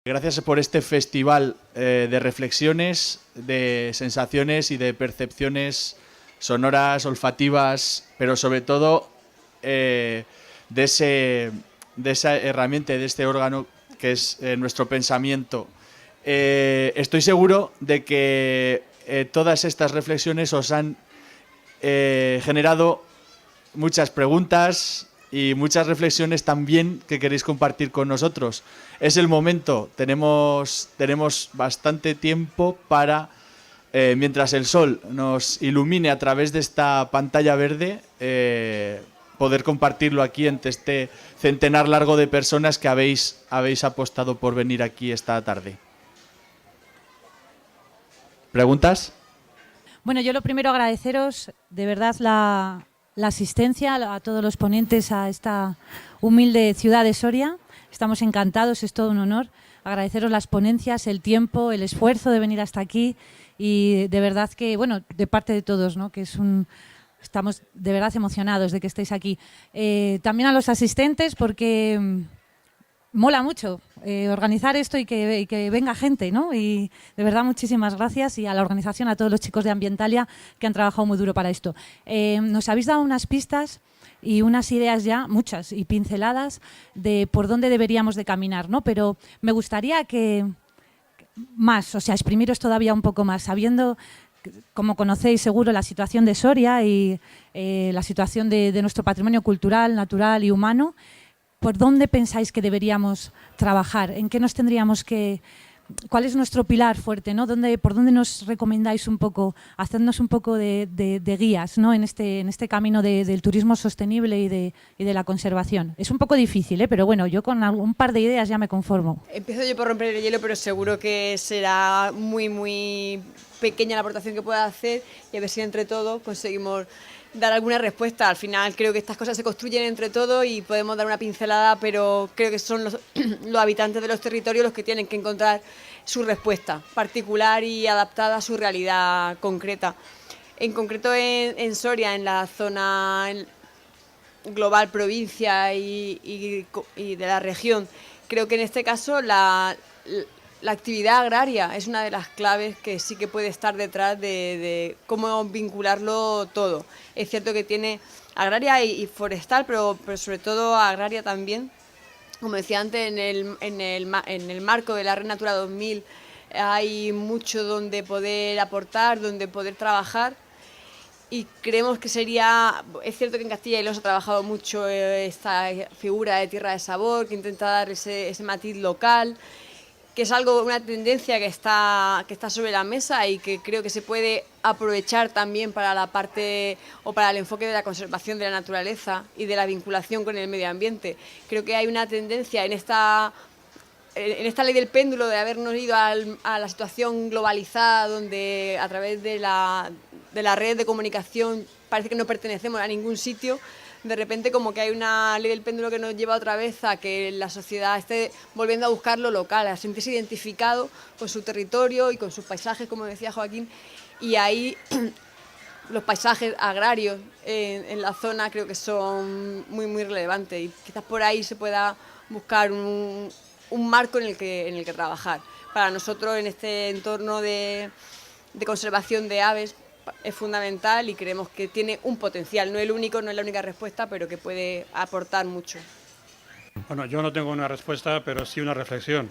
Gracias por este festival de reflexiones, de sensaciones y de percepciones sonoras, olfativas, pero sobre todo de esa herramienta, de este órgano que es nuestro pensamiento. Estoy seguro de que todas estas reflexiones os han generado muchas preguntas y muchas reflexiones también que queréis compartir con nosotros. Es el momento, tenemos bastante tiempo para, mientras el sol nos ilumine a través de esta pantalla verde, poder compartirlo aquí entre este centenar largo de personas que habéis apostado por venir aquí esta tarde. ¿Preguntas? Bueno, yo lo primero agradeceros de verdad la asistencia a todos los ponentes a esta humilde ciudad de Soria. Estamos encantados, es todo un honor. Agradeceros las ponencias, el tiempo, el esfuerzo de venir hasta aquí y de verdad que, bueno, de parte de todos, ¿no? Estamos de verdad emocionados de que estéis aquí. También a los asistentes porque mola mucho organizar esto y que venga gente, ¿no? Y de verdad muchísimas gracias y a la organización, a todos los chicos de Ambientalia que han trabajado muy duro para esto. Nos habéis dado unas pistas y unas ideas ya, muchas, y pinceladas de por dónde deberíamos de caminar, ¿no? Pero me gustaría que más, o sea, exprimiros todavía un poco más, sabiendo, como conocéis seguro, la situación de Soria y la situación de nuestro patrimonio cultural, natural y humano. ¿Por dónde pensáis que deberíamos trabajar? ¿En qué nos tendríamos que...? ¿Cuál es nuestro pilar fuerte, ¿no? ¿Por dónde nos recomendáis un poco, hacernos un poco de guías, ¿no? en este camino del turismo sostenible y de la conservación? Es un poco difícil, pero bueno, yo con un par de ideas ya me conformo. Empiezo yo por romper el hielo, pero seguro que será muy, muy pequeña la aportación que pueda hacer y a ver si entre todos conseguimos dar alguna respuesta. Al final creo que estas cosas se construyen entre todos y podemos dar una pincelada, pero creo que son los habitantes de los territorios los que tienen que encontrar su respuesta particular y adaptada a su realidad concreta. En concreto en Soria, en la zona global provincia y de la región, creo que en este caso la actividad agraria es una de las claves que sí que puede estar detrás de cómo vincularlo todo. Es cierto que tiene agraria y forestal, pero sobre todo agraria también. Como decía antes, en el marco de la Red Natura 2000 hay mucho donde poder aportar, donde poder trabajar. Y creemos que es cierto que en Castilla y León se ha trabajado mucho esta figura de tierra de sabor, que intenta dar ese matiz local, que es una tendencia que está sobre la mesa y que creo que se puede aprovechar también para la parte o para el enfoque de la conservación de la naturaleza y de la vinculación con el medio ambiente. Creo que hay una tendencia en esta ley del péndulo de habernos ido a la situación globalizada donde a través de la red de comunicación parece que no pertenecemos a ningún sitio. De repente como que hay una ley del péndulo que nos lleva otra vez a que la sociedad esté volviendo a buscar lo local, a sentirse identificado con su territorio y con sus paisajes, como decía Joaquín, y ahí los paisajes agrarios en la zona creo que son muy, muy relevantes y quizás por ahí se pueda buscar un marco en el que trabajar. Para nosotros en este entorno de conservación de aves es fundamental y creemos que tiene un potencial, no es la única respuesta, pero que puede aportar mucho. Bueno, yo no tengo una respuesta, pero sí una reflexión.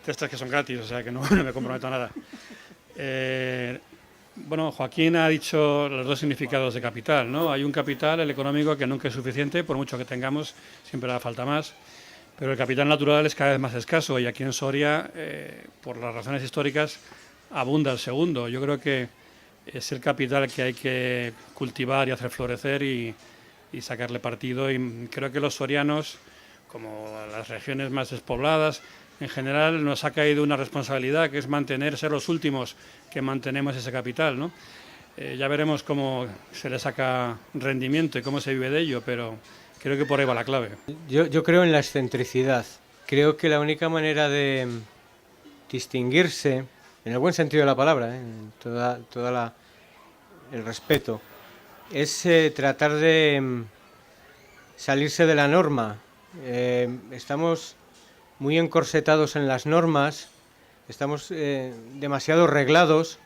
De estas que son gratis, o sea que no me comprometo a nada. Bueno, Joaquín ha dicho los dos significados de capital, ¿no? Hay un capital, el económico, que nunca es suficiente, por mucho que tengamos, siempre hará falta más. Pero el capital natural es cada vez más escaso y aquí en Soria, por las razones históricas, abunda el segundo. Yo creo que es el capital que hay que cultivar y hacer florecer y sacarle partido. Y creo que los sorianos, como las regiones más despobladas, en general nos ha caído una responsabilidad que es ser los últimos que mantenemos ese capital, ¿no? Ya veremos cómo se le saca rendimiento y cómo se vive de ello, pero creo que por ahí va la clave. Yo creo en la excentricidad. Creo que la única manera de distinguirse, en el buen sentido de la palabra, en el respeto, es tratar de salirse de la norma. Estamos muy encorsetados en las normas, estamos demasiado reglados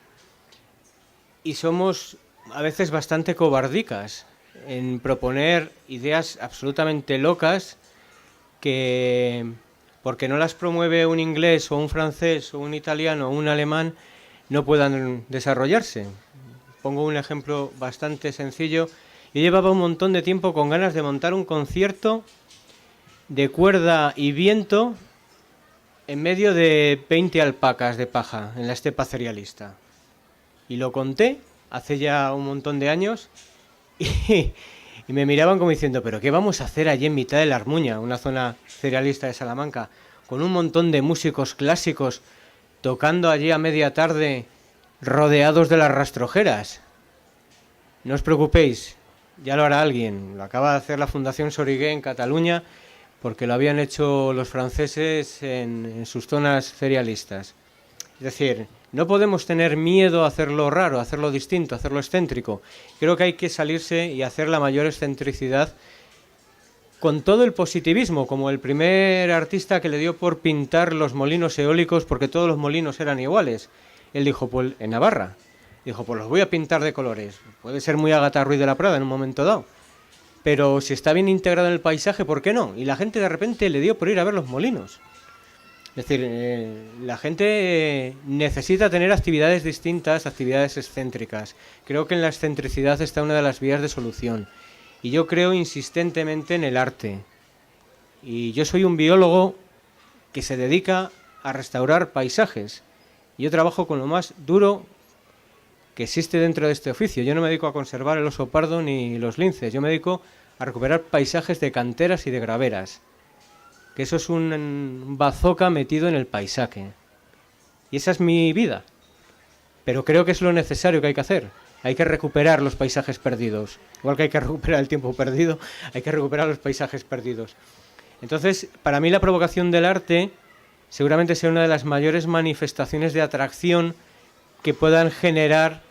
y somos a veces bastante cobardicas en proponer ideas absolutamente locas que, porque no las promueve un inglés o un francés o un italiano o un alemán, no puedan desarrollarse. Pongo un ejemplo bastante sencillo. Yo llevaba un montón de tiempo con ganas de montar un concierto de cuerda y viento en medio de 20 alpacas de paja en la estepa cerealista. Y lo conté hace ya un montón de años y me miraban como diciendo, ¿pero qué vamos a hacer allí en mitad de la Armuña, una zona cerealista de Salamanca, con un montón de músicos clásicos tocando allí a media tarde rodeados de las rastrojeras? No os preocupéis, ya lo hará alguien. Lo acaba de hacer la Fundación Sorigué en Cataluña, porque lo habían hecho los franceses en sus zonas cerealistas. Es decir, no podemos tener miedo a hacerlo raro, a hacerlo distinto, a hacerlo excéntrico. Creo que hay que salirse y hacer la mayor excentricidad con todo el positivismo, como el primer artista que le dio por pintar los molinos eólicos porque todos los molinos eran iguales. Él dijo, pues en Navarra, dijo, pues los voy a pintar de colores. Puede ser muy Agatha Ruiz de la Prada en un momento dado, pero si está bien integrado en el paisaje, ¿por qué no? Y la gente de repente le dio por ir a ver los molinos. Es decir, la gente necesita tener actividades distintas, actividades excéntricas. Creo que en la excentricidad está una de las vías de solución. Y yo creo insistentemente en el arte. Y yo soy un biólogo que se dedica a restaurar paisajes. Yo trabajo con lo más duro que existe dentro de este oficio. Yo no me dedico a conservar el oso pardo ni los linces. Yo me dedico a recuperar paisajes de canteras y de graveras. Que eso es un bazooka metido en el paisaje. Y esa es mi vida. Pero creo que es lo necesario que hay que hacer. Hay que recuperar los paisajes perdidos. Igual que hay que recuperar el tiempo perdido, hay que recuperar los paisajes perdidos. Entonces, para mí la provocación del arte seguramente sea una de las mayores manifestaciones de atracción que puedan generar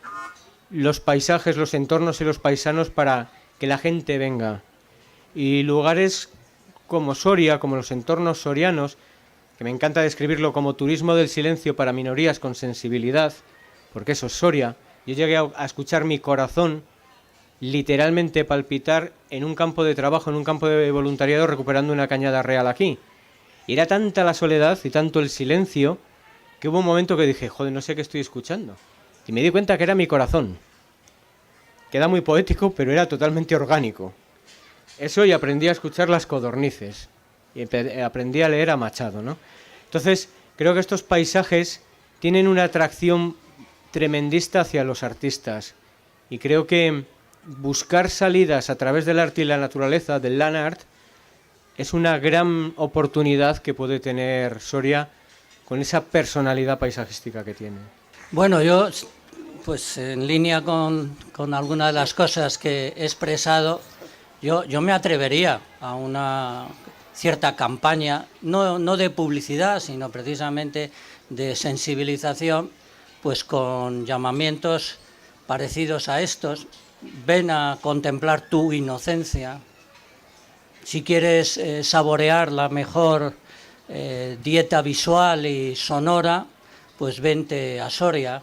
los paisajes, los entornos y los paisanos para que la gente venga. Y lugares como Soria, como los entornos sorianos, que me encanta describirlo como turismo del silencio para minorías con sensibilidad, porque eso es Soria. Yo llegué a escuchar mi corazón literalmente palpitar en un campo de trabajo, en un campo de voluntariado, recuperando una cañada real aquí. Y era tanta la soledad y tanto el silencio que hubo un momento que dije, joder, no sé qué estoy escuchando. Y me di cuenta que era mi corazón. Queda muy poético, pero era totalmente orgánico. Eso, y aprendí a escuchar las codornices. Y aprendí a leer a Machado, ¿no? Entonces, creo que estos paisajes tienen una atracción tremendista hacia los artistas. Y creo que buscar salidas a través del arte y la naturaleza, del land art, es una gran oportunidad que puede tener Soria con esa personalidad paisajística que tiene. Bueno, yo, pues en línea con algunas de las cosas que he expresado, yo me atrevería a una cierta campaña, no de publicidad, sino precisamente de sensibilización, pues con llamamientos parecidos a estos. Ven a contemplar tu inocencia. Si quieres saborear la mejor dieta visual y sonora, pues vente a Soria.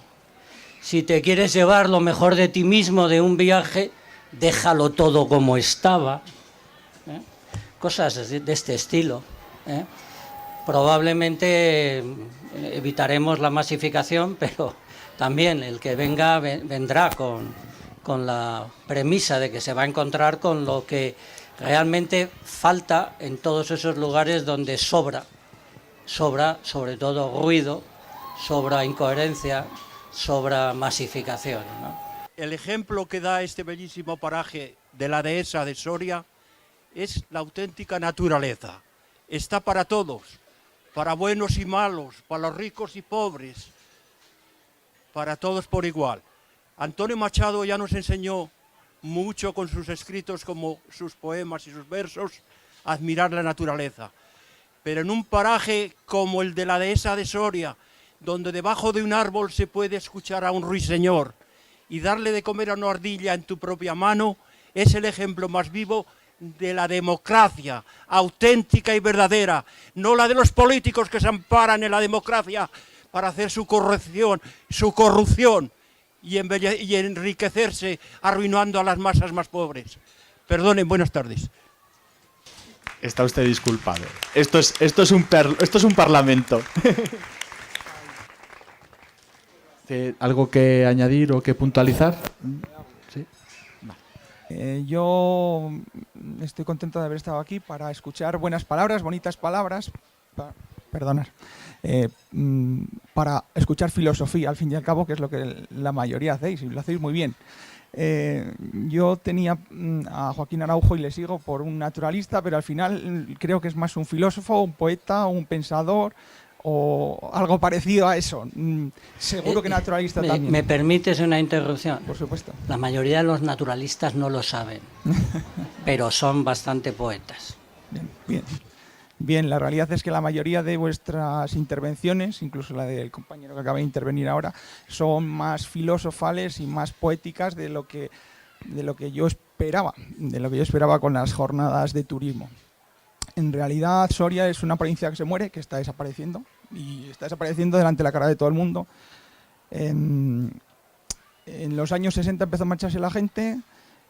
Si te quieres llevar lo mejor de ti mismo de un viaje, déjalo todo como estaba. Cosas de este estilo. Probablemente evitaremos la masificación, pero también el que venga vendrá con la premisa de que se va a encontrar con lo que realmente falta en todos esos lugares donde sobra sobre todo ruido, sobra incoherencia, sobra masificación, ¿no? El ejemplo que da este bellísimo paraje de la dehesa de Soria es la auténtica naturaleza. Está para todos, para buenos y malos, para los ricos y pobres, para todos por igual. Antonio Machado ya nos enseñó mucho con sus escritos, como sus poemas y sus versos, a admirar la naturaleza. Pero en un paraje como el de la dehesa de Soria, donde debajo de un árbol se puede escuchar a un ruiseñor y darle de comer a una ardilla en tu propia mano, es el ejemplo más vivo de la democracia auténtica y verdadera, no la de los políticos que se amparan en la democracia para hacer su corrupción y enriquecerse arruinando a las masas más pobres. Perdonen, buenas tardes. Está usted disculpado. Esto es un parlamento. ¿Algo que añadir o que puntualizar? ¿Sí? Yo estoy contento de haber estado aquí para escuchar buenas palabras, bonitas palabras, para escuchar filosofía, al fin y al cabo, que es lo que la mayoría hacéis, y lo hacéis muy bien. Yo tenía a Joaquín Araujo y le sigo por un naturalista, pero al final creo que es más un filósofo, un poeta, un pensador o algo parecido a eso. Seguro que naturalista también. ¿Me permites una interrupción? Por supuesto. La mayoría de los naturalistas no lo saben, pero son bastante poetas. Bien, la realidad es que la mayoría de vuestras intervenciones, incluso la del compañero que acaba de intervenir ahora, son más filosofales y más poéticas de lo que yo esperaba, con las jornadas de turismo. En realidad, Soria es una provincia que se muere, que está desapareciendo, y está desapareciendo delante de la cara de todo el mundo. En los años 60 empezó a marcharse la gente,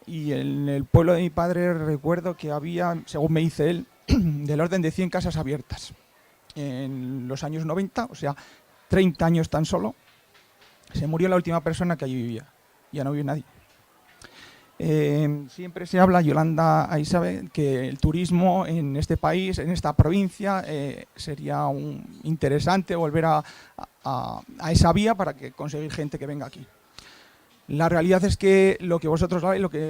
y en el pueblo de mi padre recuerdo que había, según me dice él, del orden de 100 casas abiertas. En los años 90, o sea, 30 años tan solo, se murió la última persona que allí vivía. Ya no vive nadie. Siempre se habla, Yolanda ahí sabe, que el turismo en este país, en esta provincia, sería interesante volver a esa vía para conseguir gente que venga aquí. La realidad es que lo que vosotros sabéis, lo que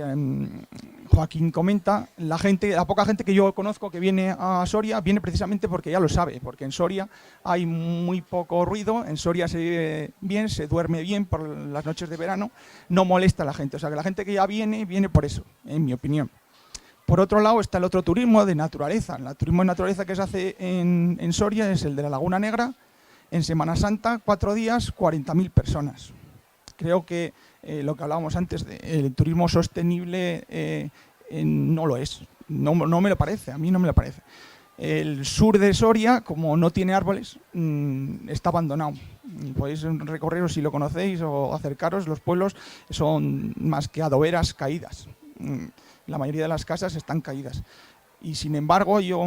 Joaquín comenta, la poca gente que yo conozco que viene a Soria viene precisamente porque ya lo sabe, porque en Soria hay muy poco ruido, en Soria se vive bien, se duerme bien por las noches de verano, no molesta a la gente, o sea que la gente que ya viene por eso, en mi opinión. Por otro lado está el otro turismo de naturaleza. El turismo de naturaleza que se hace en Soria es el de la Laguna Negra. En Semana Santa, 4 días, 40.000 personas. Creo que lo que hablábamos antes, el turismo sostenible no lo es. No me lo parece, a mí no me lo parece. El sur de Soria, como no tiene árboles, está abandonado. Podéis recorreros si lo conocéis o acercaros, los pueblos son más que adoberas caídas. La mayoría de las casas están caídas. Y sin embargo, yo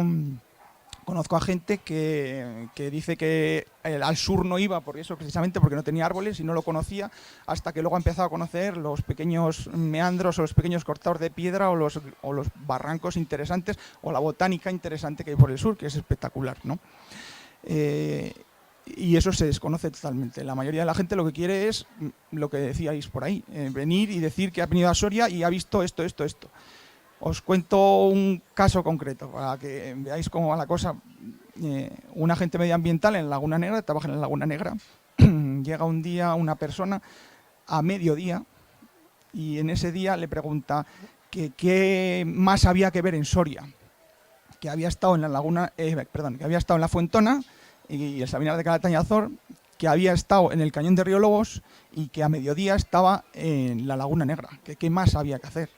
conozco a gente que dice que al sur no iba por eso, precisamente porque no tenía árboles y no lo conocía, hasta que luego ha empezado a conocer los pequeños meandros o los pequeños cortados de piedra o los barrancos interesantes o la botánica interesante que hay por el sur, que es espectacular, ¿no? Y eso se desconoce totalmente. La mayoría de la gente lo que quiere es lo que decíais por ahí, venir y decir que ha venido a Soria y ha visto esto. Os cuento un caso concreto para que veáis cómo va la cosa. Un agente medioambiental en Laguna Negra, trabaja en la Laguna Negra, llega un día una persona a mediodía y en ese día le pregunta que qué más había que ver en Soria, que había estado en que había estado en la Fuentona y el Sabinar de Calatañazor, que había estado en el Cañón de Río Lobos y que a mediodía estaba en la Laguna Negra, que qué más había que hacer.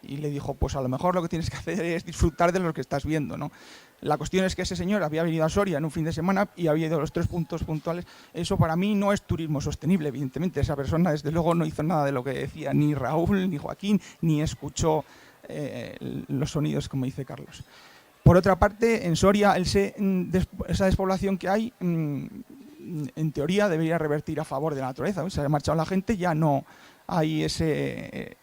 Y le dijo, pues a lo mejor lo que tienes que hacer es disfrutar de lo que estás viendo, ¿no? La cuestión es que ese señor había venido a Soria en un fin de semana y había ido a los 3 puntos puntuales. Eso para mí no es turismo sostenible, evidentemente. Esa persona, desde luego, no hizo nada de lo que decía ni Raúl, ni Joaquín, ni escuchó los sonidos, como dice Carlos. Por otra parte, en Soria, esa despoblación que hay, en teoría, debería revertir a favor de la naturaleza. Se ha marchado la gente, ya no hay ese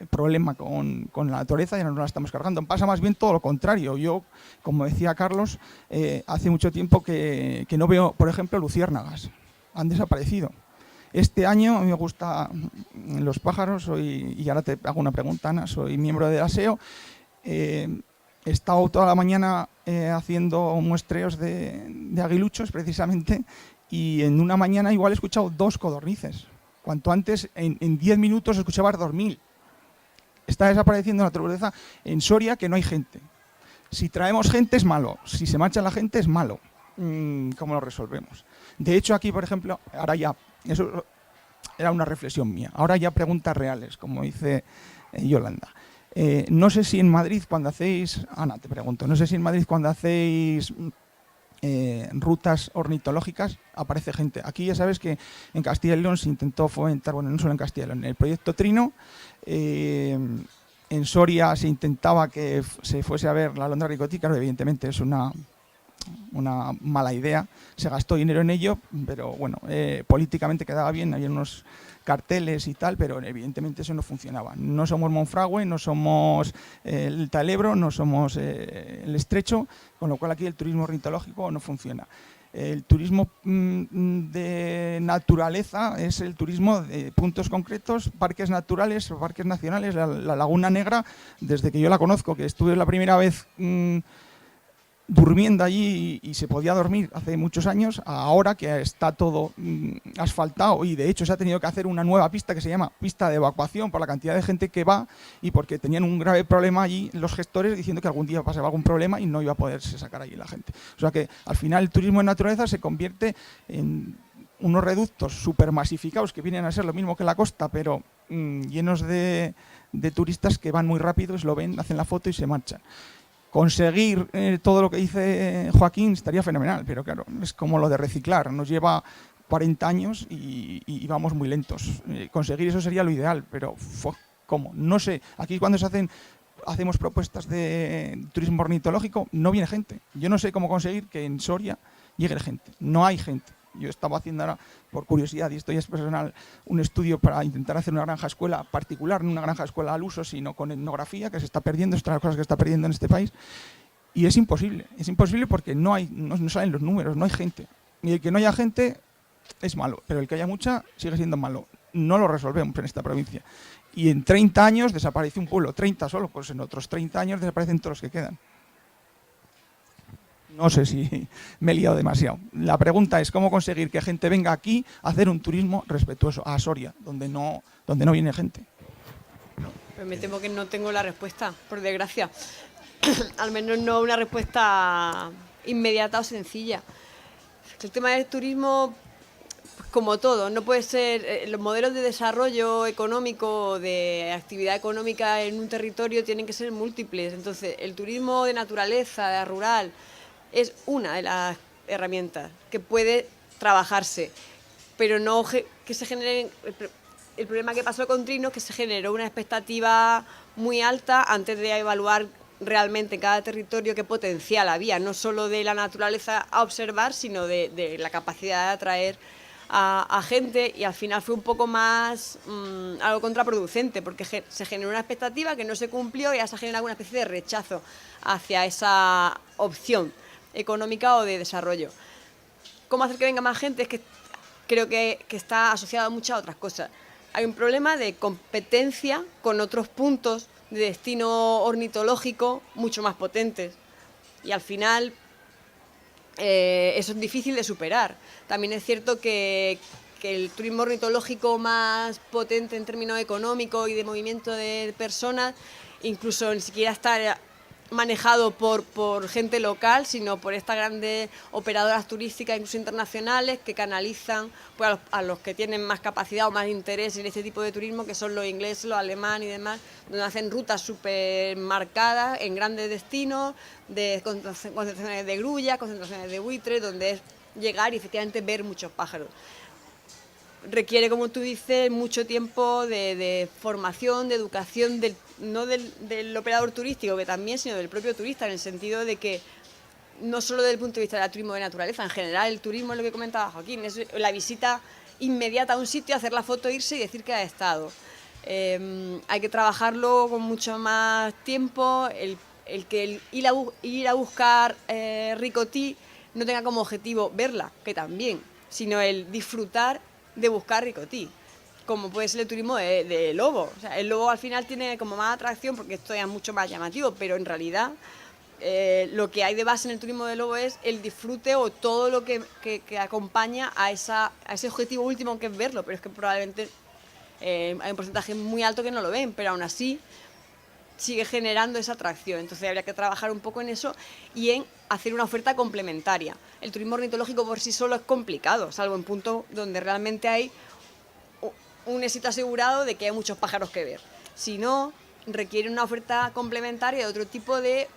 problema con la naturaleza, ya no nos la estamos cargando. Pasa más bien todo lo contrario. Yo, como decía Carlos, hace mucho tiempo que no veo, por ejemplo, luciérnagas. Han desaparecido. Este año a mí me gustan los pájaros, y ahora te hago una pregunta, Ana, soy miembro de ASEO. He estado toda la mañana haciendo muestreos de aguiluchos, precisamente, y en una mañana igual he escuchado 2 codornices. Cuanto antes, en 10 minutos, escuchabas 2.000. Está desapareciendo la naturaleza en Soria, que no hay gente. Si traemos gente es malo, si se marcha la gente es malo. ¿Cómo lo resolvemos? De hecho, aquí, por ejemplo, ahora ya, eso era una reflexión mía, ahora ya preguntas reales, como dice Yolanda. No sé si en Madrid cuando hacéis, Ana, te pregunto, no sé si en Madrid cuando hacéis rutas ornitológicas aparece gente. Aquí ya sabes que en Castilla y León se intentó fomentar, bueno, no solo en Castilla y León, en el proyecto Trino, en Soria se intentaba que se fuese a ver la alondra ricotica, pero evidentemente es una mala idea, se gastó dinero en ello, pero bueno, políticamente quedaba bien, había unos carteles y tal, pero evidentemente eso no funcionaba. No somos Monfragüe, no somos el Ebro, no somos el Estrecho, con lo cual aquí el turismo ornitológico no funciona. El turismo de naturaleza es el turismo de puntos concretos, parques naturales o parques nacionales. La Laguna Negra, desde que yo la conozco, que estuve la primera vez durmiendo allí y se podía dormir hace muchos años, ahora que está todo asfaltado y de hecho se ha tenido que hacer una nueva pista que se llama pista de evacuación por la cantidad de gente que va y porque tenían un grave problema allí los gestores diciendo que algún día pasaba algún problema y no iba a poderse sacar allí la gente. O sea que al final el turismo en naturaleza se convierte en unos reductos súper masificados que vienen a ser lo mismo que la costa, pero llenos de turistas que van muy rápido, lo ven, hacen la foto y se marchan. Conseguir todo lo que dice Joaquín estaría fenomenal, pero claro, es como lo de reciclar, nos lleva 40 años y vamos muy lentos. Conseguir eso sería lo ideal, pero ¿cómo? No sé, aquí cuando hacemos propuestas de turismo ornitológico, no viene gente. Yo no sé cómo conseguir que en Soria llegue gente, no hay gente. Yo estaba haciendo ahora, por curiosidad, y esto ya es personal, un estudio para intentar hacer una granja escuela particular, no una granja escuela al uso, sino con etnografía, que se está perdiendo, es otra de las cosas que está perdiendo en este país. Y es imposible porque no salen los números, no hay gente. Y el que no haya gente es malo, pero el que haya mucha sigue siendo malo. No lo resolvemos en esta provincia. Y en 30 años desaparece un pueblo, 30 solo, pues en otros 30 años desaparecen todos los que quedan. No sé si me he liado demasiado. La pregunta es cómo conseguir que gente venga aquí a hacer un turismo respetuoso, a Soria, donde no viene gente. Pues me temo que no tengo la respuesta, por desgracia. Al menos no una respuesta inmediata o sencilla. El tema del turismo, pues como todo, no puede ser. Los modelos de desarrollo económico, de actividad económica en un territorio tienen que ser múltiples. Entonces, el turismo de naturaleza, de rural, es una de las herramientas que puede trabajarse, pero no que se generen. El problema que pasó con Trino es que se generó una expectativa muy alta antes de evaluar realmente en cada territorio qué potencial había, no solo de la naturaleza a observar, sino de la capacidad de atraer a gente, y al final fue un poco más algo contraproducente, porque se generó una expectativa que no se cumplió y ya se genera una especie de rechazo hacia esa opción económica o de desarrollo. ¿Cómo hacer que venga más gente? Es que creo que está asociado a muchas otras cosas. Hay un problema de competencia con otros puntos de destino ornitológico mucho más potentes, y al final eso es difícil de superar. También es cierto que el turismo ornitológico más potente en términos económicos y de movimiento de personas incluso ni siquiera está manejado por gente local, sino por estas grandes operadoras turísticas, incluso internacionales, que canalizan pues, a los que tienen más capacidad o más interés en este tipo de turismo, que son los ingleses, los alemanes y demás, donde hacen rutas súper marcadas en grandes destinos, de concentraciones de grullas, concentraciones de buitres, donde es llegar y efectivamente ver muchos pájaros. Requiere, como tú dices, mucho tiempo de formación, de educación, no del operador turístico, que también, sino del propio turista, en el sentido de que no solo desde el punto de vista del turismo de naturaleza, en general el turismo es lo que comentaba Joaquín, es la visita inmediata a un sitio, hacer la foto, irse y decir que ha estado. Hay que trabajarlo con mucho más tiempo, el ir a buscar ricotí no tenga como objetivo verla, que también, sino el disfrutar de buscar ricotí, como puede ser el turismo de lobo. O sea, el lobo al final tiene como más atracción porque esto es mucho más llamativo, pero en realidad lo que hay de base en el turismo de lobo es el disfrute o todo lo que acompaña a ese objetivo último, que es verlo, pero es que probablemente hay un porcentaje muy alto que no lo ven, pero aún así sigue generando esa atracción. Entonces habría que trabajar un poco en eso y en hacer una oferta complementaria. El turismo ornitológico por sí solo es complicado, salvo en puntos donde realmente hay un éxito asegurado de que hay muchos pájaros que ver. Si no, requiere una oferta complementaria de otro tipo de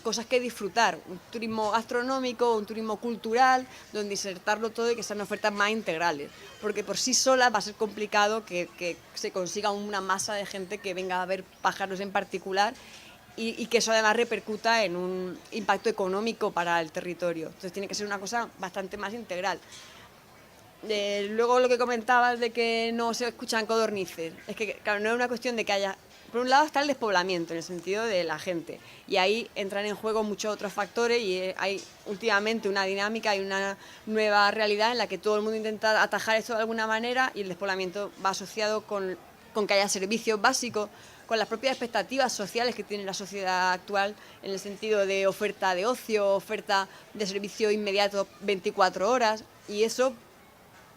cosas que disfrutar, un turismo gastronómico, un turismo cultural, donde insertarlo todo y que sean ofertas más integrales, porque por sí sola va a ser complicado que se consiga una masa de gente que venga a ver pájaros en particular y que eso además repercuta en un impacto económico para el territorio. Entonces tiene que ser una cosa bastante más integral. Luego lo que comentabas de que no se escuchan codornices, es que claro, no es una cuestión de que haya... Por un lado está el despoblamiento, en el sentido de la gente, y ahí entran en juego muchos otros factores y hay últimamente una dinámica y una nueva realidad en la que todo el mundo intenta atajar esto de alguna manera y el despoblamiento va asociado con que haya servicios básicos, con las propias expectativas sociales que tiene la sociedad actual en el sentido de oferta de ocio, oferta de servicio inmediato 24 horas, y eso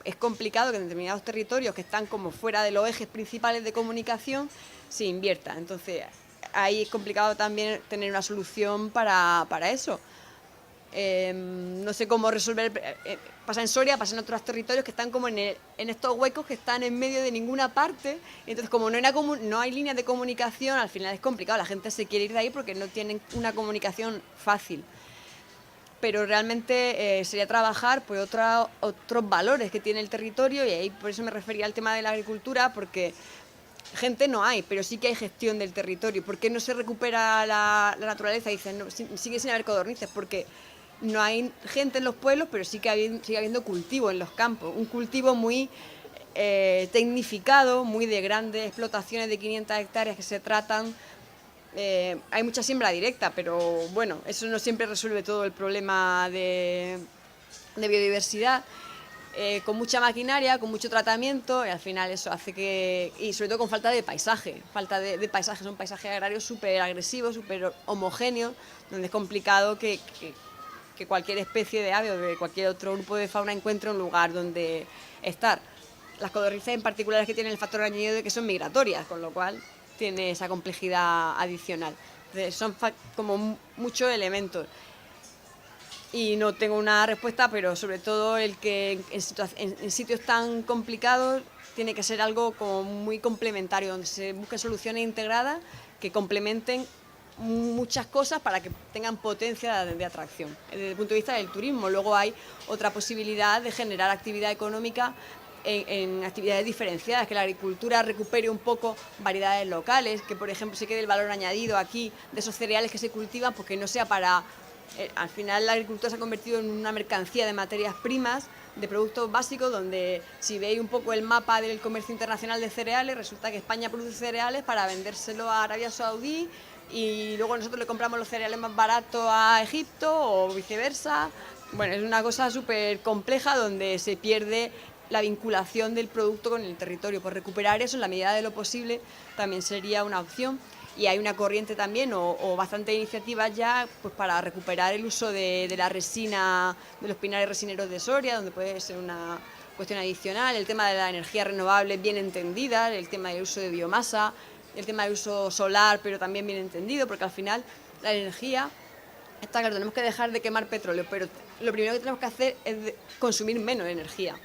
es complicado que en determinados territorios que están como fuera de los ejes principales de comunicación se invierta. Entonces ahí es complicado también tener una solución para eso. No sé cómo resolver, pasa en Soria, pasa en otros territorios que están como en estos huecos que están en medio de ninguna parte, entonces como no hay líneas de comunicación, al final es complicado, la gente se quiere ir de ahí porque no tienen una comunicación fácil. Pero realmente sería trabajar por otros valores que tiene el territorio, y ahí por eso me refería al tema de la agricultura, porque gente no hay, pero sí que hay gestión del territorio. ¿Por qué no se recupera la naturaleza? Dicen, no, sigue sin haber codornices, porque no hay gente en los pueblos, pero sigue habiendo cultivo en los campos, un cultivo muy tecnificado, muy de grandes explotaciones de 500 hectáreas que se tratan. Hay mucha siembra directa, pero bueno, eso no siempre resuelve todo el problema de biodiversidad. Con mucha maquinaria, con mucho tratamiento, y al final eso hace que... Y sobre todo con falta de paisaje, son paisajes agrarios súper agresivos, súper homogéneos, donde es complicado que cualquier especie de ave o de cualquier otro grupo de fauna encuentre un lugar donde estar. Las codornices en particular es que tienen el factor añadido de que son migratorias, con lo cual tiene esa complejidad adicional. Entonces, son como muchos elementos. Y no tengo una respuesta, pero sobre todo el que en sitios tan complicados tiene que ser algo como muy complementario, donde se busquen soluciones integradas que complementen muchas cosas para que tengan potencia de atracción. Desde el punto de vista del turismo, luego hay otra posibilidad de generar actividad económica en actividades diferenciadas, que la agricultura recupere un poco variedades locales, que por ejemplo se quede el valor añadido aquí de esos cereales que se cultivan, pues que no sea para... al final la agricultura se ha convertido en una mercancía de materias primas, de productos básicos, donde si veis un poco el mapa del comercio internacional de cereales, resulta que España produce cereales para vendérselo a Arabia Saudí y luego nosotros le compramos los cereales más baratos a Egipto o viceversa. Bueno, es una cosa súper compleja donde se pierde la vinculación del producto con el territorio. Pues recuperar eso en la medida de lo posible también sería una opción. Y hay una corriente también o bastantes iniciativas ya pues para recuperar el uso de la resina de los pinares resineros de Soria, donde puede ser una cuestión adicional, el tema de la energía renovable bien entendida, el tema del uso de biomasa, el tema del uso solar, pero también bien entendido, porque al final la energía, está claro, tenemos que dejar de quemar petróleo, pero lo primero que tenemos que hacer es consumir menos energía.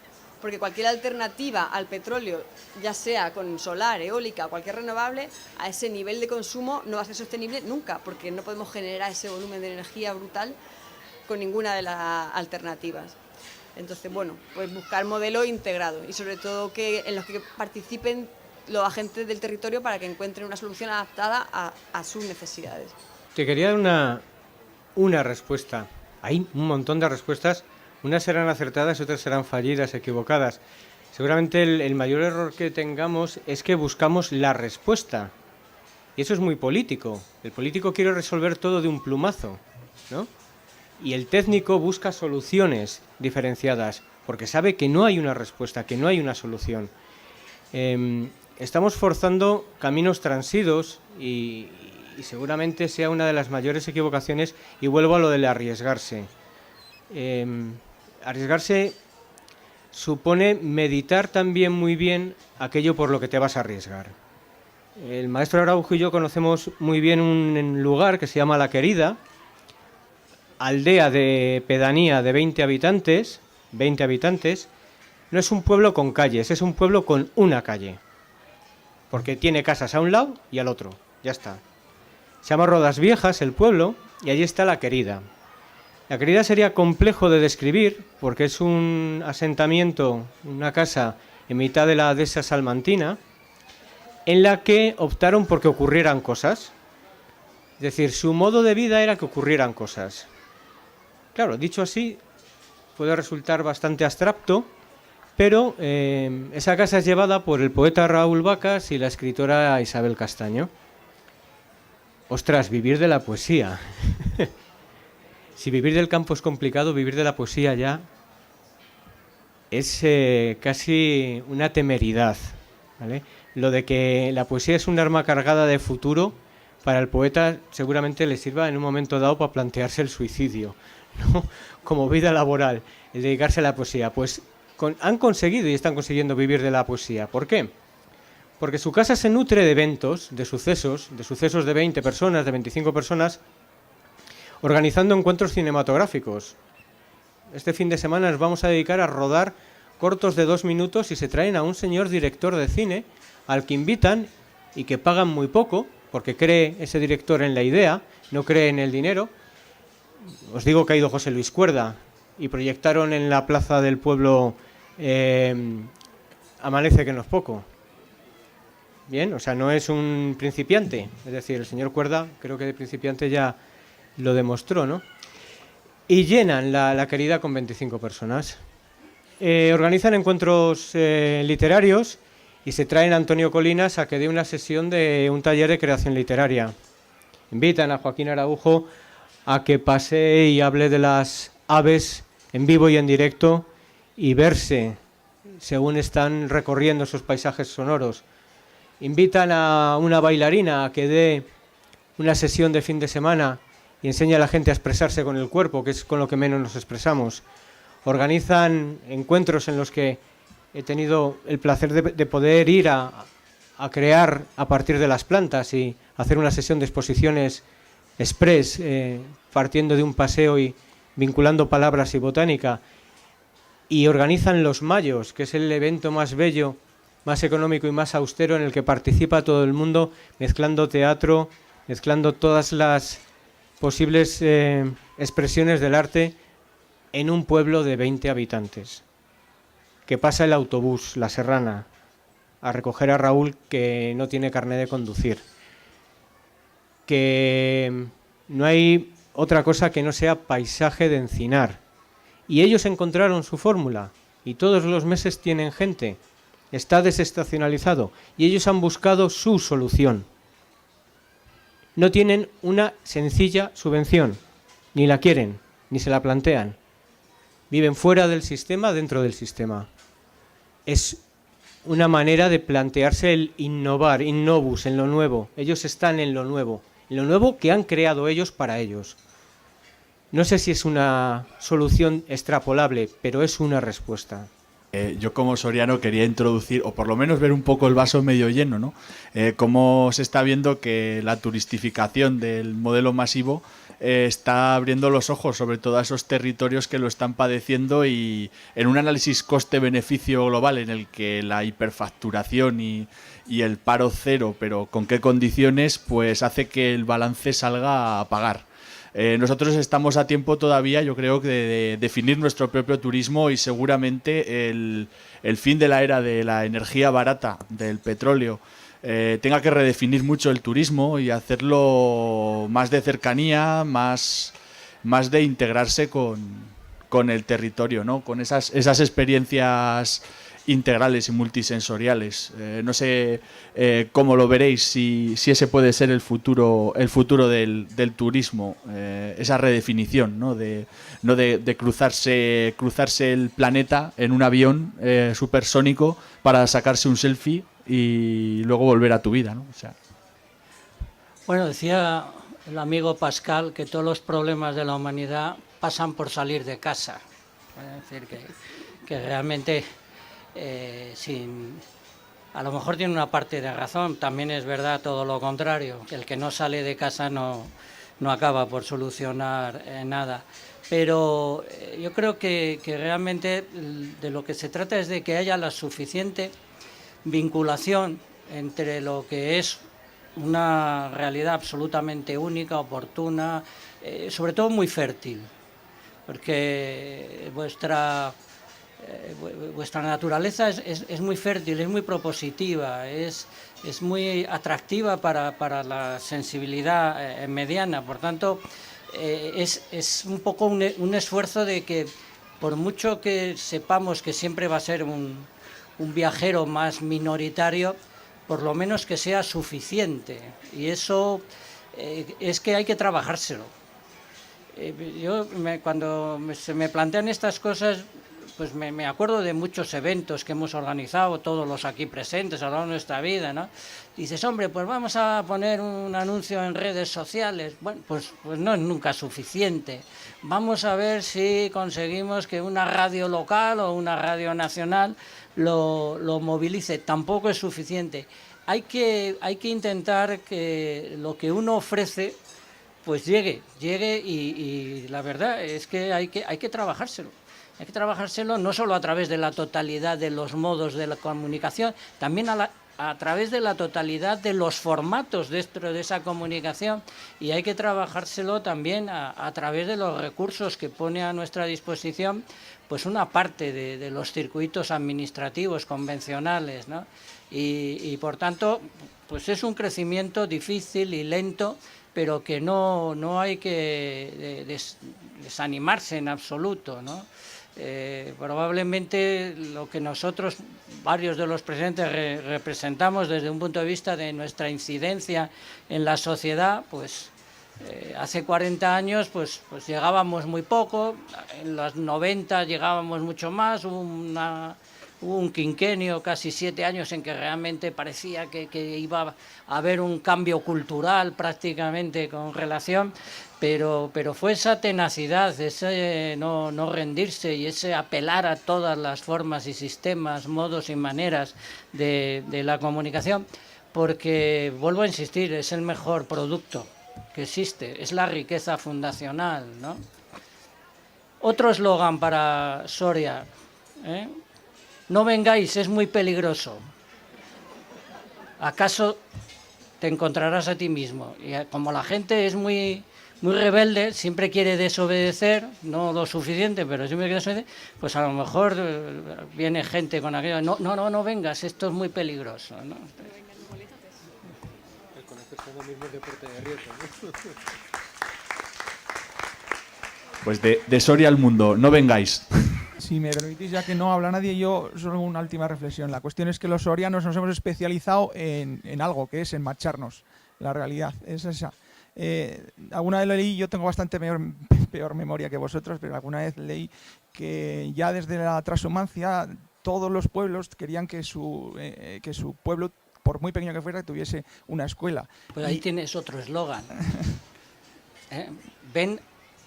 Porque cualquier alternativa al petróleo, ya sea con solar, eólica o cualquier renovable, a ese nivel de consumo no va a ser sostenible nunca, porque no podemos generar ese volumen de energía brutal con ninguna de las alternativas. Entonces, bueno, pues buscar modelos integrados y sobre todo en los que participen los agentes del territorio para que encuentren una solución adaptada a sus necesidades. Te quería dar una respuesta. Hay un montón de respuestas. Unas serán acertadas, otras serán fallidas, equivocadas. Seguramente el mayor error que tengamos es que buscamos la respuesta. Y eso es muy político. El político quiere resolver todo de un plumazo, ¿no? Y el técnico busca soluciones diferenciadas, porque sabe que no hay una respuesta, que no hay una solución. Estamos forzando caminos transidos y seguramente sea una de las mayores equivocaciones, y vuelvo a lo del arriesgarse. Arriesgarse supone meditar también muy bien aquello por lo que te vas a arriesgar. El maestro Araujo y yo conocemos muy bien un lugar que se llama La Querida, aldea de pedanía de 20 habitantes. No es un pueblo con calles, es un pueblo con una calle. porque tiene casas a un lado y al otro, ya está. Se llama Rodas Viejas, el pueblo, y allí está La Querida. La Querida sería complejo de describir porque es un asentamiento, una casa en mitad de la dehesa salmantina, en la que optaron por que ocurrieran cosas. Es decir, su modo de vida era que ocurrieran cosas. Claro, dicho así, puede resultar bastante abstracto, pero esa casa es llevada por el poeta Raúl Vacas y la escritora Isabel Castaño. Ostras, vivir de la poesía. Si vivir del campo es complicado, vivir de la poesía ya es casi una temeridad, ¿vale? Lo de que la poesía es un arma cargada de futuro, para el poeta seguramente le sirva en un momento dado para plantearse el suicidio, ¿no? Como vida laboral, el dedicarse a la poesía. Pues han conseguido y están consiguiendo vivir de la poesía. ¿Por qué? Porque su casa se nutre de eventos, de sucesos de 20 personas, de 25 personas, organizando encuentros cinematográficos. Este fin de semana nos vamos a dedicar a rodar cortos de 2 minutos y se traen a un señor director de cine al que invitan y que pagan muy poco, porque cree ese director en la idea, no cree en el dinero. Os digo que ha ido José Luis Cuerda y proyectaron en la plaza del pueblo Amanece que no es poco. Bien, o sea, no es un principiante, es decir, el señor Cuerda creo que de principiante ya lo demostró, ¿no? Y llenan la Querida con 25 personas. Organizan encuentros literarios y se traen a Antonio Colinas a que dé una sesión de un taller de creación literaria. Invitan a Joaquín Araujo a que pase y hable de las aves en vivo y en directo y verse según están recorriendo esos paisajes sonoros. Invitan a una bailarina a que dé una sesión de fin de semana y enseña a la gente a expresarse con el cuerpo, que es con lo que menos nos expresamos. Organizan encuentros en los que he tenido el placer de poder ir a crear a partir de las plantas y hacer una sesión de exposiciones express, partiendo de un paseo y vinculando palabras y botánica. Y organizan los Mayos, que es el evento más bello, más económico y más austero en el que participa todo el mundo, mezclando teatro, mezclando todas las posibles expresiones del arte en un pueblo de 20 habitantes. Que pasa el autobús, la Serrana, a recoger a Raúl, que no tiene carnet de conducir. Que no hay otra cosa que no sea paisaje de encinar. Y ellos encontraron su fórmula, y todos los meses tienen gente. Está desestacionalizado, y ellos han buscado su solución. No tienen una sencilla subvención, ni la quieren, ni se la plantean. Viven fuera del sistema, dentro del sistema. Es una manera de plantearse el innovar, innovus, en lo nuevo. Ellos están en lo nuevo que han creado ellos para ellos. No sé si es una solución extrapolable, pero es una respuesta. Yo como soriano quería introducir, o por lo menos ver un poco el vaso medio lleno, ¿no? Cómo se está viendo que la turistificación del modelo masivo está abriendo los ojos sobre todo a esos territorios que lo están padeciendo, y en un análisis coste-beneficio global en el que la hiperfacturación y el paro cero, pero con qué condiciones, pues hace que el balance salga a pagar. Nosotros estamos a tiempo todavía, yo creo, de definir nuestro propio turismo, y seguramente el fin de la era de la energía barata, del petróleo, tenga que redefinir mucho el turismo y hacerlo más de cercanía, más de integrarse con el territorio, ¿no? Con esas experiencias integrales y multisensoriales. No sé cómo lo veréis, si ese puede ser el futuro del turismo, esa redefinición, ¿no? De cruzarse el planeta en un avión supersónico para sacarse un selfie y luego volver a tu vida, ¿no? O sea. Bueno, decía el amigo Pascal que todos los problemas de la humanidad pasan por salir de casa. Es decir, que realmente a lo mejor tiene una parte de razón, también es verdad todo lo contrario, que el que no sale de casa no acaba por solucionar nada. Pero yo creo que realmente de lo que se trata es de que haya la suficiente vinculación entre lo que es una realidad absolutamente única, oportuna, sobre todo muy fértil, porque vuestra naturaleza es muy fértil, es muy propositiva, es muy atractiva para la sensibilidad mediana. Por tanto, es un poco un esfuerzo de que, por mucho que sepamos que siempre va a ser un viajero más minoritario, por lo menos que sea suficiente. Y eso es que hay que trabajárselo. Cuando se me plantean estas cosas, pues me acuerdo de muchos eventos que hemos organizado, todos los aquí presentes a lo largo de nuestra vida, ¿no? Dices, hombre, pues vamos a poner un anuncio en redes sociales. Bueno, pues no es nunca suficiente. Vamos a ver si conseguimos que una radio local o una radio nacional lo movilice. Tampoco es suficiente. Hay que intentar que lo que uno ofrece pues llegue y la verdad es que hay que trabajárselo. Hay que trabajárselo no solo a través de la totalidad de los modos de la comunicación, también a través de la totalidad de los formatos dentro de esa comunicación, y hay que trabajárselo también a través de los recursos que pone a nuestra disposición pues una parte de los circuitos administrativos convencionales, ¿no? Y por tanto pues es un crecimiento difícil y lento, pero que no hay que desanimarse en absoluto, ¿no? Probablemente lo que nosotros, varios de los presentes, representamos desde un punto de vista de nuestra incidencia en la sociedad, pues hace 40 años pues llegábamos muy poco, en los 90 llegábamos mucho más, hubo un quinquenio, casi 7 años, en que realmente parecía que iba a haber un cambio cultural prácticamente con relación, pero fue esa tenacidad, ese no rendirse y ese apelar a todas las formas y sistemas, modos y maneras de la comunicación, porque, vuelvo a insistir, es el mejor producto que existe, es la riqueza fundacional, ¿no? Otro eslogan para Soria, no vengáis, es muy peligroso. ¿Acaso te encontrarás a ti mismo? Y como la gente es muy rebelde, siempre quiere desobedecer, no lo suficiente, pero siempre quiere desobedecer, pues a lo mejor viene gente con aquello, no vengas, esto es muy peligroso, ¿no? Pues de Soria al mundo, no vengáis. Si me permitís, ya que no habla nadie, yo solo una última reflexión. La cuestión es que los sorianos nos hemos especializado en algo, que es en marcharnos. La realidad es esa. Alguna vez lo leí, yo tengo bastante peor memoria que vosotros, pero alguna vez leí que ya desde la transhumancia todos los pueblos querían que su pueblo, por muy pequeño que fuera, tuviese una escuela. Pues ahí tienes otro eslogan. Ven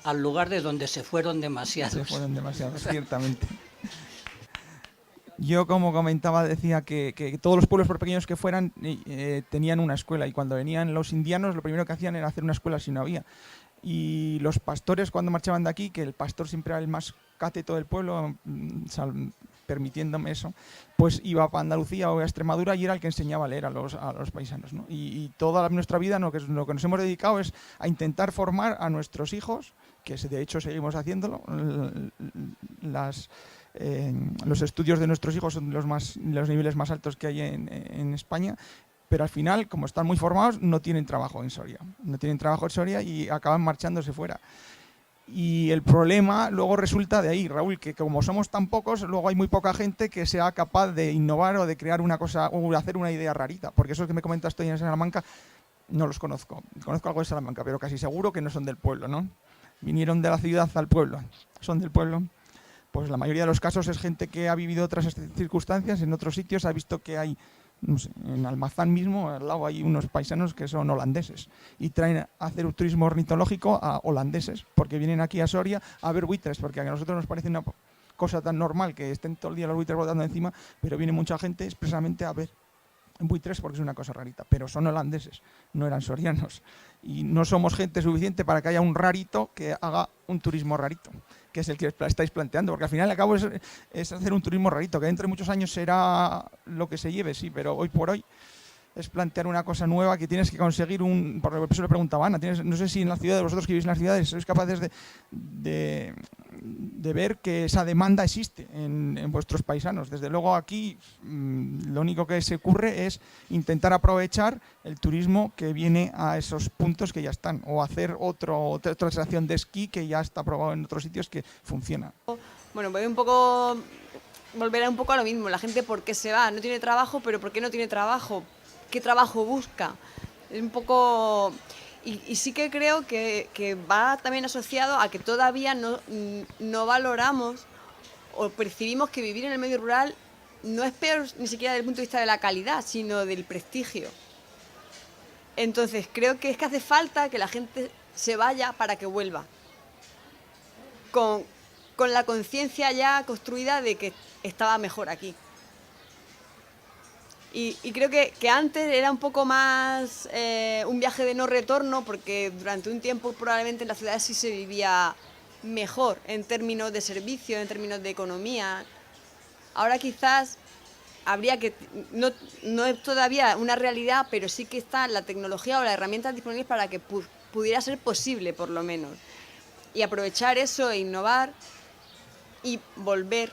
al lugar de donde se fueron demasiados. Se fueron demasiados, ciertamente. Yo, como comentaba, decía que todos los pueblos, por pequeños que fueran, tenían una escuela, y cuando venían los indianos lo primero que hacían era hacer una escuela si no había. Y los pastores, cuando marchaban de aquí, que el pastor siempre era el más cateto del pueblo, permitiéndome eso, pues iba a Andalucía o a Extremadura y era el que enseñaba a leer a los paisanos, ¿no? Y toda nuestra vida lo que nos hemos dedicado es a intentar formar a nuestros hijos, que de hecho seguimos haciéndolo. Los estudios de nuestros hijos son los niveles más altos que hay en España, pero al final, como están muy formados, no tienen trabajo en Soria. No tienen trabajo en Soria y acaban marchándose fuera. Y el problema luego resulta de ahí, Raúl, que como somos tan pocos, luego hay muy poca gente que sea capaz de innovar o de crear una cosa o de hacer una idea rarita. Porque eso que me comentas tú en Salamanca, no los conozco. Conozco algo de Salamanca, pero casi seguro que no son del pueblo, ¿no? Vinieron de la ciudad al pueblo. ¿Son del pueblo? Pues la mayoría de los casos es gente que ha vivido otras circunstancias en otros sitios, ha visto que hay, no sé, en Almazán mismo, al lado hay unos paisanos que son holandeses y traen a hacer un turismo ornitológico a holandeses, porque vienen aquí a Soria a ver buitres, porque a nosotros nos parece una cosa tan normal que estén todo el día los buitres botando encima, pero viene mucha gente expresamente a ver buitres porque es una cosa rarita, pero son holandeses, no eran sorianos. Y no somos gente suficiente para que haya un rarito que haga un turismo rarito, que es el que estáis planteando, porque al final al cabo es hacer un turismo rarito, que dentro de muchos años será lo que se lleve, sí, pero hoy por hoy es plantear una cosa nueva que tienes que conseguir por eso le preguntaba a Ana, no sé si en las ciudades, vosotros que vivís en las ciudades, sois capaces de ver que esa demanda existe en vuestros paisanos. Desde luego aquí lo único que se ocurre es intentar aprovechar el turismo que viene a esos puntos que ya están, o hacer otra estación de esquí que ya está probado en otros sitios que funciona. Bueno, volverá un poco a lo mismo. La gente, ¿por qué se va? No tiene trabajo, pero ¿por qué no tiene trabajo? ¿Qué trabajo busca? Es un poco... Y sí que creo que va también asociado a que todavía no valoramos o percibimos que vivir en el medio rural no es peor ni siquiera desde el punto de vista de la calidad, sino del prestigio. Entonces creo que hace falta que la gente se vaya para que vuelva. Con la conciencia ya construida de que estaba mejor aquí. Y creo que antes era un poco más un viaje de no retorno, porque durante un tiempo probablemente en la ciudad sí se vivía mejor en términos de servicios, en términos de economía. Ahora quizás habría que, no es todavía una realidad, pero sí que está la tecnología o las herramientas disponibles para que pudiera ser posible por lo menos. Y aprovechar eso e innovar y volver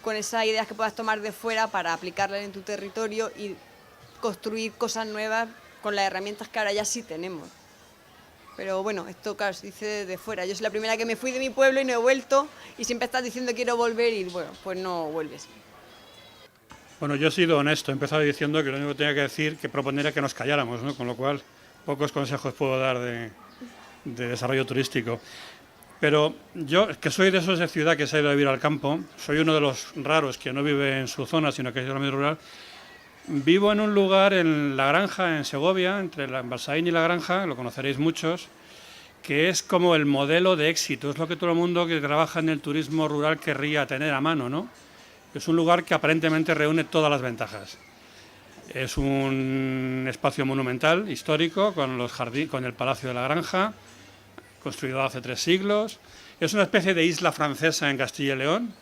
con esas ideas que puedas tomar de fuera para aplicarlas en tu territorio y construir cosas nuevas con las herramientas que ahora ya sí tenemos. Pero bueno, esto claro, se dice desde fuera. Yo soy la primera que me fui de mi pueblo y no he vuelto, y siempre estás diciendo quiero volver y bueno, pues no vuelves. Bueno, yo he sido honesto, he empezado diciendo que lo único que tenía que decir, que proponer era que nos calláramos, ¿no? Con lo cual pocos consejos puedo dar de desarrollo turístico. Pero yo, que soy de esos de ciudad que se ha ido a vivir al campo, soy uno de los raros que no vive en su zona, sino que es de la medio rural. Vivo en un lugar, en La Granja, en Segovia, entre Balsaín y La Granja, lo conoceréis muchos, que es como el modelo de éxito, es lo que todo el mundo que trabaja en el turismo rural querría tener a mano, ¿no? Es un lugar que aparentemente reúne todas las ventajas. Es un espacio monumental, histórico, con el Palacio de la Granja, construido hace 3 siglos. Es una especie de isla francesa en Castilla y León,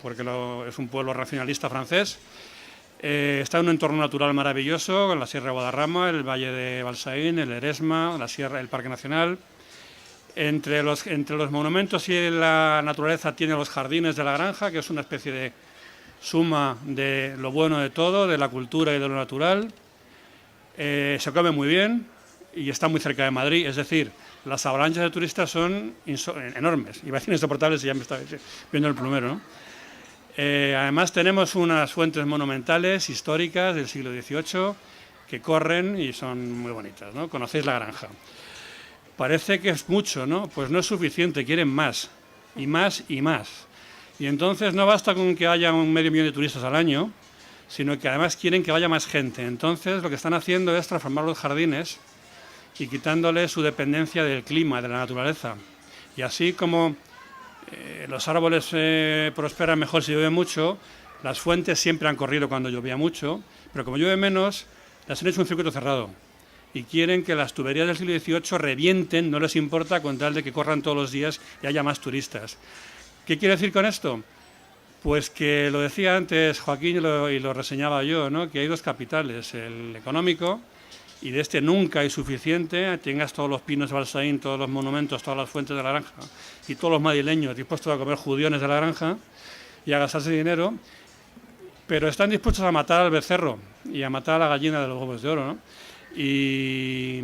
porque es un pueblo regionalista francés. Está en un entorno natural maravilloso, con la Sierra de Guadarrama, el Valle de Balsaín, el Eresma, la Sierra, el Parque Nacional. Entre los monumentos y la naturaleza tiene los jardines de la Granja, que es una especie de suma de lo bueno de todo, de la cultura y de lo natural. Se come muy bien y está muy cerca de Madrid, es decir, las avalanchas de turistas son enormes. Iba a decir insoportables y ya me está viendo el plumero, ¿no? Además tenemos unas fuentes monumentales, históricas, del siglo XVIII, que corren y son muy bonitas, ¿no? Conocéis La Granja. Parece que es mucho, ¿no? Pues no es suficiente, quieren más, y más, y más. Y entonces no basta con que haya 500.000 de turistas al año, sino que además quieren que vaya más gente. Entonces lo que están haciendo es transformar los jardines y quitándole su dependencia del clima, de la naturaleza. Y así como los árboles prosperan mejor si llueve mucho, las fuentes siempre han corrido cuando llovía mucho, pero como llueve menos, las han hecho un circuito cerrado. Y quieren que las tuberías del siglo XVIII revienten, no les importa, con tal de que corran todos los días y haya más turistas. ¿Qué quiero decir con esto? Pues que lo decía antes Joaquín y lo reseñaba yo, ¿no? Que hay 2 capitales, el económico, y de este nunca hay suficiente, tengas todos los pinos de Balsaín, todos los monumentos, todas las fuentes de La Granja y todos los madrileños dispuestos a comer judiones de La Granja y a gastarse dinero, pero están dispuestos a matar al becerro y a matar a la gallina de los huevos de oro, ¿no? Y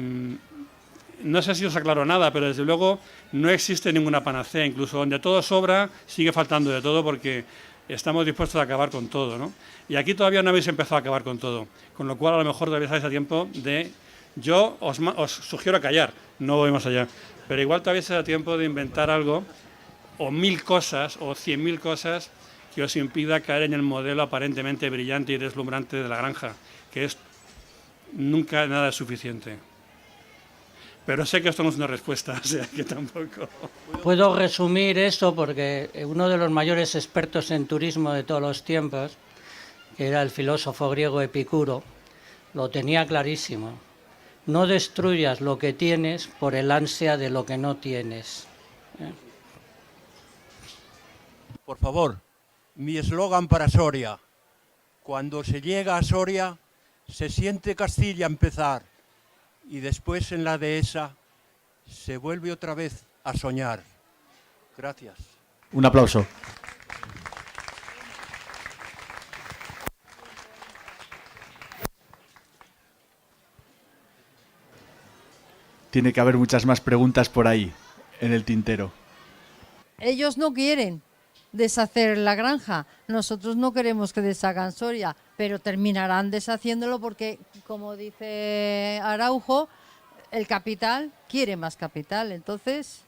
no sé si os aclaro nada, pero desde luego no existe ninguna panacea, incluso donde todo sobra sigue faltando de todo porque estamos dispuestos a acabar con todo, ¿no? Y aquí todavía no habéis empezado a acabar con todo, con lo cual a lo mejor todavía estáis a tiempo de... Yo os sugiero callar, no voy más allá, pero igual todavía estáis a tiempo de inventar algo, o 1000 cosas, o 100.000 cosas, que os impida caer en el modelo aparentemente brillante y deslumbrante de La Granja, que es nunca nada suficiente. Pero sé que esto no es una respuesta, o sea que tampoco... Puedo resumir esto porque uno de los mayores expertos en turismo de todos los tiempos, que era el filósofo griego Epicuro, lo tenía clarísimo. No destruyas lo que tienes por el ansia de lo que no tienes. Por favor, mi eslogan para Soria. Cuando se llega a Soria, se siente Castilla empezar y después en la dehesa se vuelve otra vez a soñar. Gracias. Un aplauso. Tiene que haber muchas más preguntas por ahí, en el tintero. Ellos no quieren deshacer la granja, nosotros no queremos que deshagan Soria, pero terminarán deshaciéndolo porque, como dice Araujo, el capital quiere más capital, entonces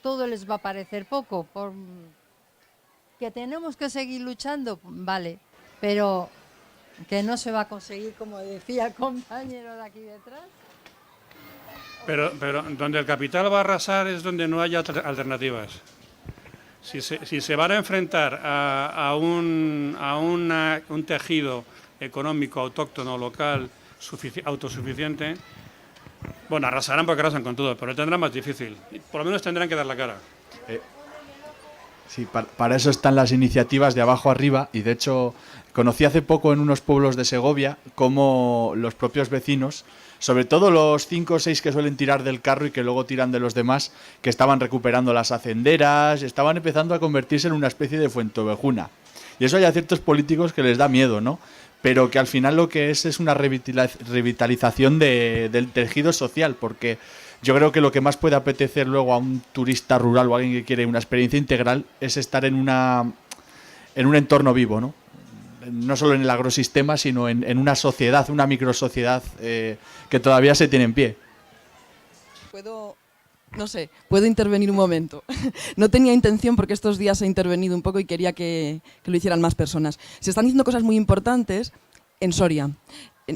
todo les va a parecer poco. Que tenemos que seguir luchando, vale, pero que no se va a conseguir, como decía el compañero de aquí detrás. Pero donde el capital va a arrasar es donde no haya alternativas. Si se van a enfrentar a un tejido económico autóctono, local, autosuficiente, bueno, arrasarán porque arrasan con todo, pero lo tendrán más difícil. Por lo menos tendrán que dar la cara. Sí, para eso están las iniciativas de abajo arriba, y de hecho conocí hace poco en unos pueblos de Segovia cómo los propios vecinos, sobre todo los 5 o 6 que suelen tirar del carro y que luego tiran de los demás, que estaban recuperando las hacenderas, estaban empezando a convertirse en una especie de Fuenteovejuna. Y eso hay a ciertos políticos que les da miedo, ¿no? Pero que al final lo que es una revitalización del tejido social, porque yo creo que lo que más puede apetecer luego a un turista rural o a alguien que quiere una experiencia integral es estar en un entorno vivo, ¿no? No solo en el agrosistema, sino en una sociedad, una microsociedad que todavía se tiene en pie. Puedo intervenir un momento. No tenía intención porque estos días he intervenido un poco y quería que lo hicieran más personas. Se están diciendo cosas muy importantes en Soria.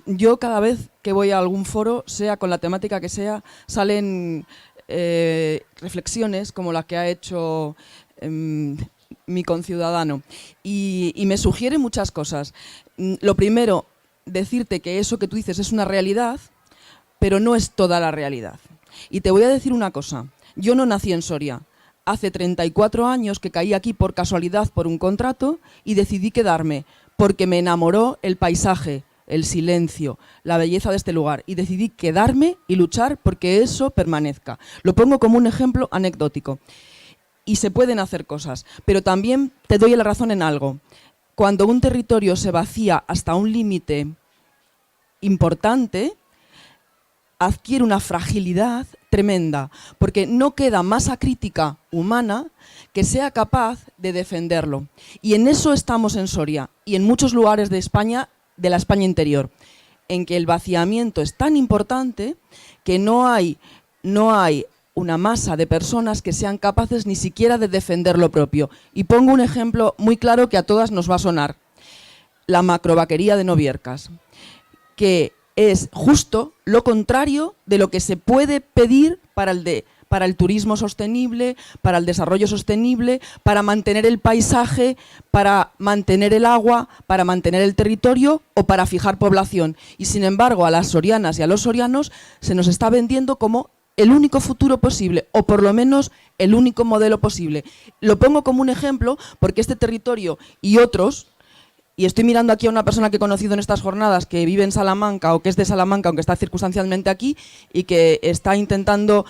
Yo cada vez que voy a algún foro, sea con la temática que sea, salen reflexiones como la que ha hecho mi conciudadano y me sugiere muchas cosas. Lo primero, decirte que eso que tú dices es una realidad, pero no es toda la realidad. Y te voy a decir una cosa, yo no nací en Soria. Hace 34 años que caí aquí por casualidad por un contrato y decidí quedarme porque me enamoró el paisaje, el silencio, la belleza de este lugar, y decidí quedarme y luchar porque eso permanezca. Lo pongo como un ejemplo anecdótico. Y se pueden hacer cosas, pero también te doy la razón en algo. Cuando un territorio se vacía hasta un límite importante, adquiere una fragilidad tremenda, porque no queda masa crítica humana que sea capaz de defenderlo. Y en eso estamos en Soria y en muchos lugares de España, de la España interior, en que el vaciamiento es tan importante que no hay una masa de personas que sean capaces ni siquiera de defender lo propio. Y pongo un ejemplo muy claro que a todas nos va a sonar. La macrovaquería de Noviercas, que es justo lo contrario de lo que se puede pedir para el turismo sostenible, para el desarrollo sostenible, para mantener el paisaje, para mantener el agua, para mantener el territorio o para fijar población. Y sin embargo, a las sorianas y a los sorianos se nos está vendiendo como el único futuro posible, o por lo menos el único modelo posible. Lo pongo como un ejemplo porque este territorio y otros, y estoy mirando aquí a una persona que he conocido en estas jornadas que vive en Salamanca o que es de Salamanca, aunque está circunstancialmente aquí, y que está intentando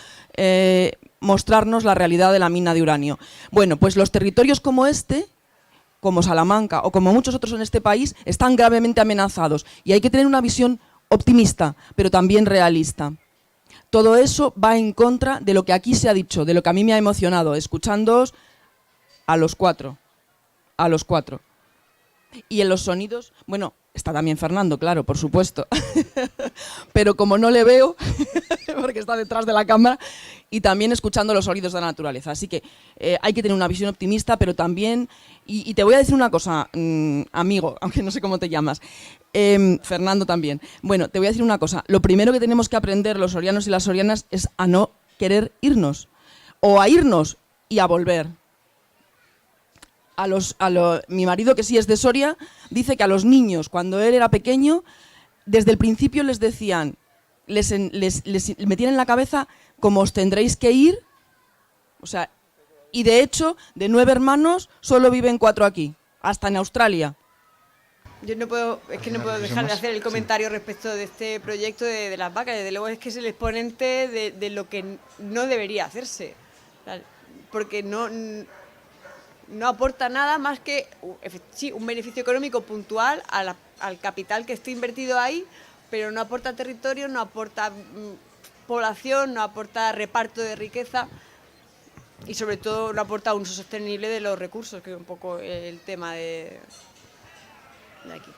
mostrarnos la realidad de la mina de uranio. Bueno, pues los territorios como este, como Salamanca o como muchos otros en este país, están gravemente amenazados y hay que tener una visión optimista, pero también realista. Todo eso va en contra de lo que aquí se ha dicho, de lo que a mí me ha emocionado, escuchándoos a los cuatro. Y en los sonidos, bueno, está también Fernando, claro, por supuesto, pero como no le veo, porque está detrás de la cámara, y también escuchando los sonidos de la naturaleza. Así que hay que tener una visión optimista, pero también, y te voy a decir una cosa, amigo, aunque no sé cómo te llamas, Fernando también. Bueno, te voy a decir una cosa, lo primero que tenemos que aprender los sorianos y las sorianas es a no querer irnos, o a irnos y a volver. Mi marido, que sí es de Soria, dice que a los niños, cuando él era pequeño, desde el principio les decían, les metían en la cabeza como os tendréis que ir, o sea, y de hecho, de 9 hermanos, solo viven 4 aquí, hasta en Australia. Yo no puedo dejar de hacer el comentario respecto de este proyecto de las vacas. Desde luego es que es el exponente de lo que no debería hacerse. Porque no aporta nada más que sí, un beneficio económico puntual al capital que esté invertido ahí, pero no aporta territorio, no aporta población, no aporta reparto de riqueza y sobre todo no aporta un uso sostenible de los recursos, que es un poco el tema de aquí.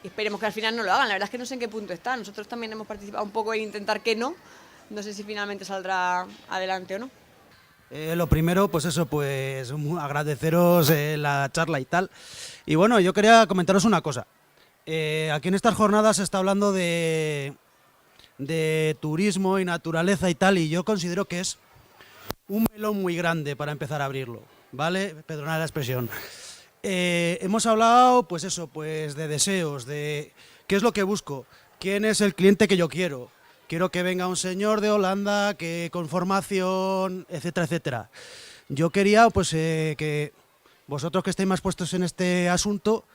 Y esperemos que al final no lo hagan. La verdad es que no sé en qué punto está. Nosotros también hemos participado un poco en intentar que no. No sé si finalmente saldrá adelante o no. Lo primero, pues eso, pues agradeceros la charla y tal. Y bueno, yo quería comentaros una cosa. Aquí en estas jornadas se está hablando de turismo y naturaleza y tal, y yo considero que es un melón muy grande para empezar a abrirlo, ¿vale? Perdonad la expresión. Hemos hablado, pues eso, pues de deseos, de qué es lo que busco, quién es el cliente que yo quiero. Quiero que venga un señor de Holanda, que con formación, etcétera, etcétera. Yo quería, pues, que vosotros que estéis más puestos en este asunto,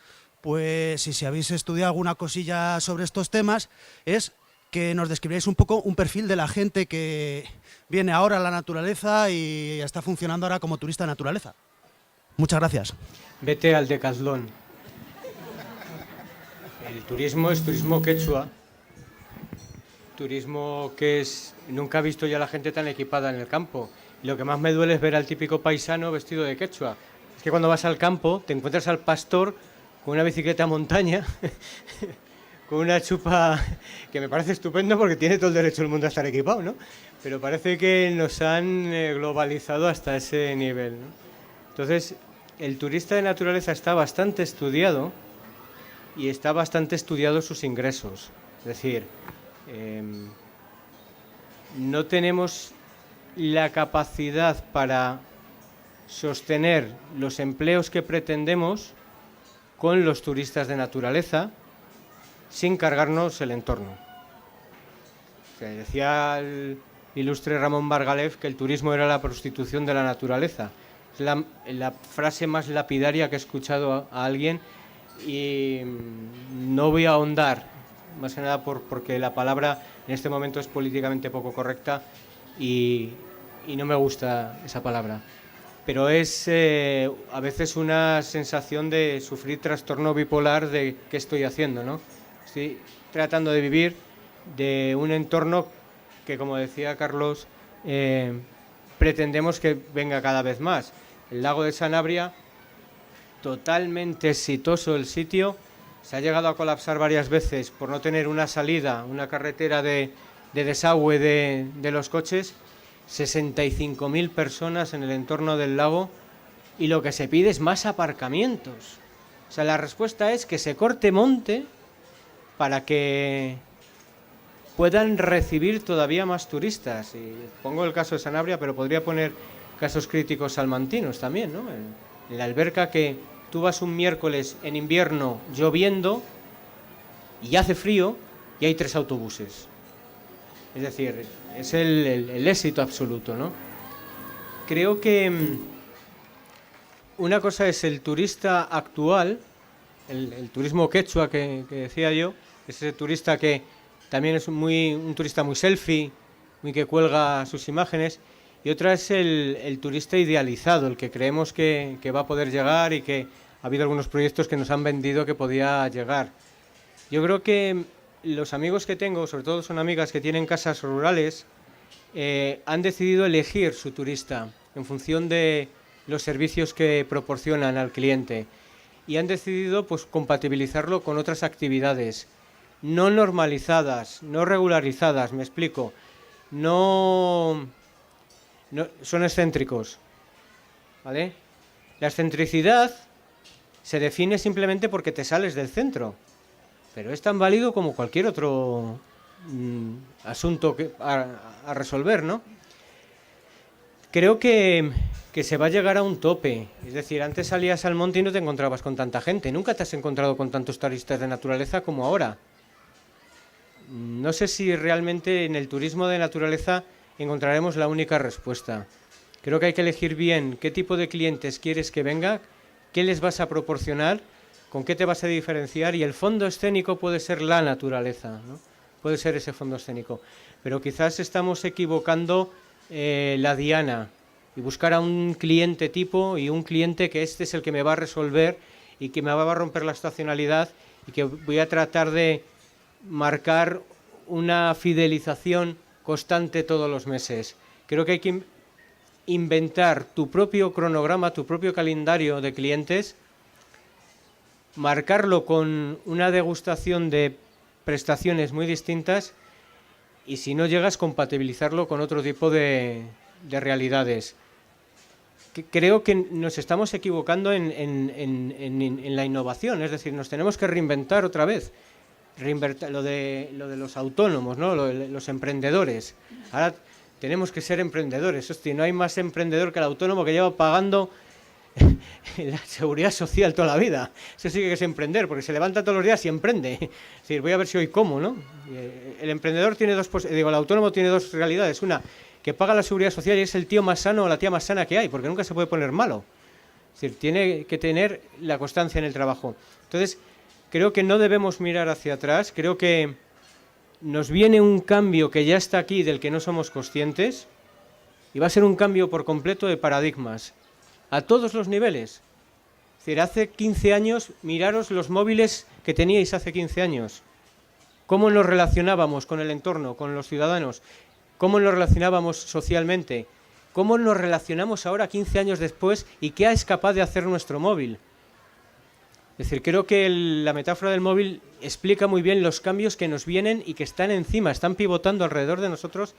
pues, si habéis estudiado alguna cosilla sobre estos temas, es que nos describáis un poco un perfil de la gente que viene ahora a la naturaleza y está funcionando ahora como turista de naturaleza. Muchas gracias. Vete al Decathlon. El turismo es turismo quechua. Turismo que es... Nunca he visto ya a la gente tan equipada en el campo. Y lo que más me duele es ver al típico paisano vestido de quechua. Es que cuando vas al campo te encuentras al pastor con una bicicleta a montaña, con una chupa que me parece estupendo porque tiene todo el derecho del mundo a estar equipado, ¿no? Pero parece que nos han globalizado hasta ese nivel, ¿no? Entonces, el turista de naturaleza está bastante estudiado y está bastante estudiado sus ingresos. Es decir, no tenemos la capacidad para sostener los empleos que pretendemos con los turistas de naturaleza sin cargarnos el entorno. O sea, decía el ilustre Ramón Margalef que el turismo era la prostitución de la naturaleza. Es la frase más lapidaria que he escuchado a alguien y no voy a ahondar, más que nada porque la palabra en este momento es políticamente poco correcta y no me gusta esa palabra. Pero es a veces una sensación de sufrir trastorno bipolar de qué estoy haciendo, ¿no? Estoy tratando de vivir de un entorno que, como decía Carlos, pretendemos que venga cada vez más. El lago de Sanabria, totalmente exitoso el sitio, se ha llegado a colapsar varias veces por no tener una salida, una carretera de desagüe de los coches. 65.000 personas en el entorno del lago y lo que se pide es más aparcamientos. O sea, la respuesta es que se corte monte para que puedan recibir todavía más turistas. Y pongo el caso de Sanabria, pero podría poner casos críticos salmantinos también, ¿no? En la alberca que tú vas un miércoles en invierno lloviendo y hace frío y hay 3 autobuses. Es decir, es el éxito absoluto, ¿no? Creo que una cosa es el turista actual, el turismo quechua que decía yo, ese turista que también es un turista muy selfie, muy que cuelga sus imágenes, y otra es el turista idealizado, el que creemos que va a poder llegar y que ha habido algunos proyectos que nos han vendido que podía llegar. Yo creo que los amigos que tengo, sobre todo son amigas que tienen casas rurales, han decidido elegir su turista en función de los servicios que proporcionan al cliente y han decidido pues compatibilizarlo con otras actividades no normalizadas, no regularizadas, me explico, no son excéntricos, ¿vale? La excentricidad se define simplemente porque te sales del centro. Pero es tan válido como cualquier otro asunto a resolver, ¿no? Creo que se va a llegar a un tope. Es decir, antes salías al monte y no te encontrabas con tanta gente. Nunca te has encontrado con tantos turistas de naturaleza como ahora. No sé si realmente en el turismo de naturaleza encontraremos la única respuesta. Creo que hay que elegir bien qué tipo de clientes quieres que venga, qué les vas a proporcionar con qué te vas a diferenciar, y el fondo escénico puede ser la naturaleza, ¿no? Puede ser ese fondo escénico. Pero quizás estamos equivocando la diana y buscar a un cliente tipo y un cliente que este es el que me va a resolver y que me va a romper la estacionalidad y que voy a tratar de marcar una fidelización constante todos los meses. Creo que hay que inventar tu propio cronograma, tu propio calendario de clientes, marcarlo con una degustación de prestaciones muy distintas y, si no llegas, compatibilizarlo con otro tipo de realidades. Creo que nos estamos equivocando en la innovación, es decir, nos tenemos que reinventar otra vez. Lo de los autónomos, ¿no? Los emprendedores. Ahora tenemos que ser emprendedores. Hostia, no hay más emprendedor que el autónomo, que lleva pagando la seguridad social toda la vida. Eso sí que es emprender, porque se levanta todos los días y emprende. Es decir, voy a ver si hoy como, ¿no? El emprendedor tiene el autónomo tiene dos realidades. Una, que paga la seguridad social y es el tío más sano o la tía más sana que hay, porque nunca se puede poner malo. Es decir, tiene que tener la constancia en el trabajo. Entonces, creo que no debemos mirar hacia atrás. Creo que nos viene un cambio que ya está aquí, del que no somos conscientes, y va a ser un cambio por completo de paradigmas, a todos los niveles. Es decir, hace 15 años, miraros los móviles que teníais hace 15 años. Cómo nos relacionábamos con el entorno, con los ciudadanos, cómo nos relacionábamos socialmente, cómo nos relacionamos ahora 15 años después y qué es capaz de hacer nuestro móvil. Es decir, creo que la metáfora del móvil explica muy bien los cambios que nos vienen y que están encima, están pivotando alrededor de nosotros,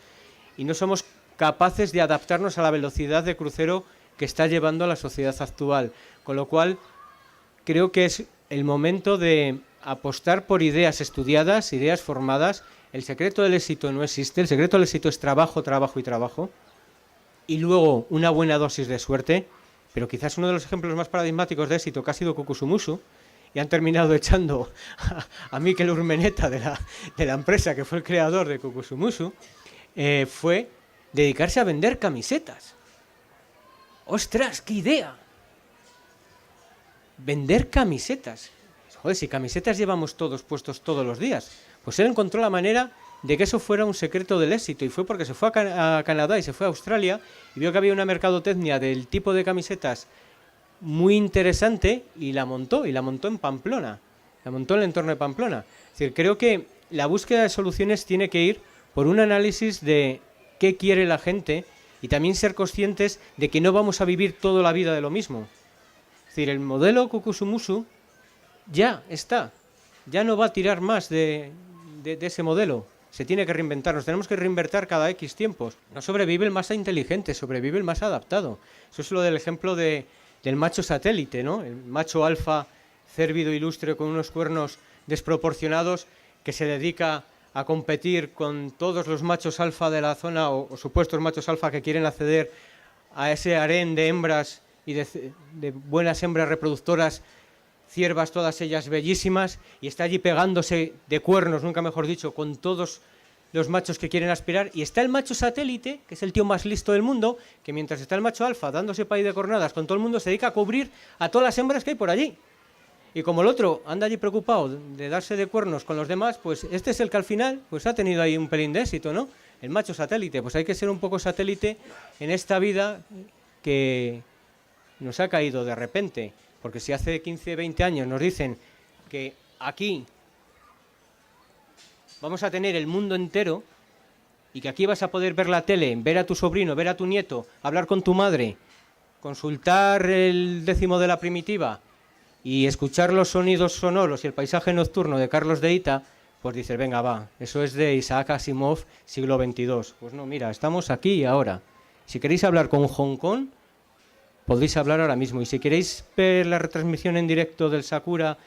y no somos capaces de adaptarnos a la velocidad de crucero que está llevando a la sociedad actual. Con lo cual, creo que es el momento de apostar por ideas estudiadas, ideas formadas. El secreto del éxito no existe, el secreto del éxito es trabajo, trabajo y trabajo, y luego una buena dosis de suerte. Pero quizás uno de los ejemplos más paradigmáticos de éxito, que ha sido Kukusumusu, y han terminado echando a Mikel Urmeneta de la empresa que fue el creador de Kukusumusu, fue dedicarse a vender camisetas. ¡Ostras, qué idea! Vender camisetas. Joder, si camisetas llevamos todos puestos todos los días. Pues él encontró la manera de que eso fuera un secreto del éxito, y fue porque se fue a Canadá y se fue a Australia y vio que había una mercadotecnia del tipo de camisetas muy interesante, y la montó en Pamplona, la montó en el entorno de Pamplona. Es decir, creo que la búsqueda de soluciones tiene que ir por un análisis de qué quiere la gente, y también ser conscientes de que no vamos a vivir toda la vida de lo mismo. Es decir, el modelo Kukusumusu ya está, ya no va a tirar más de ese modelo. Se tiene que reinventar, nos tenemos que reinventar cada X tiempos. No sobrevive el más inteligente, sobrevive el más adaptado. Eso es lo del ejemplo del macho satélite, ¿no? El macho alfa, cérvido, ilustre, con unos cuernos desproporcionados, que se dedica a competir con todos los machos alfa de la zona, o supuestos machos alfa que quieren acceder a ese harén de hembras y de buenas hembras reproductoras, ciervas, todas ellas bellísimas, y está allí pegándose de cuernos, nunca mejor dicho, con todos los machos que quieren aspirar. Y está el macho satélite, que es el tío más listo del mundo, que mientras está el macho alfa dándose pay de cornadas con todo el mundo, se dedica a cubrir a todas las hembras que hay por allí. Y como el otro anda allí preocupado de darse de cuernos con los demás, pues este es el que al final pues ha tenido ahí un pelín de éxito, ¿no? El macho satélite. Pues hay que ser un poco satélite en esta vida que nos ha caído de repente. Porque si hace 15, 20 años nos dicen que aquí vamos a tener el mundo entero, y que aquí vas a poder ver la tele, ver a tu sobrino, ver a tu nieto, hablar con tu madre, consultar el 10º de la primitiva y escuchar los sonidos sonoros y el paisaje nocturno de Carlos de Ita, pues dices, venga, va, eso es de Isaac Asimov, siglo XXII. Pues no, mira, estamos aquí y ahora. Si queréis hablar con Hong Kong, podéis hablar ahora mismo. Y si queréis ver la retransmisión en directo del Sakura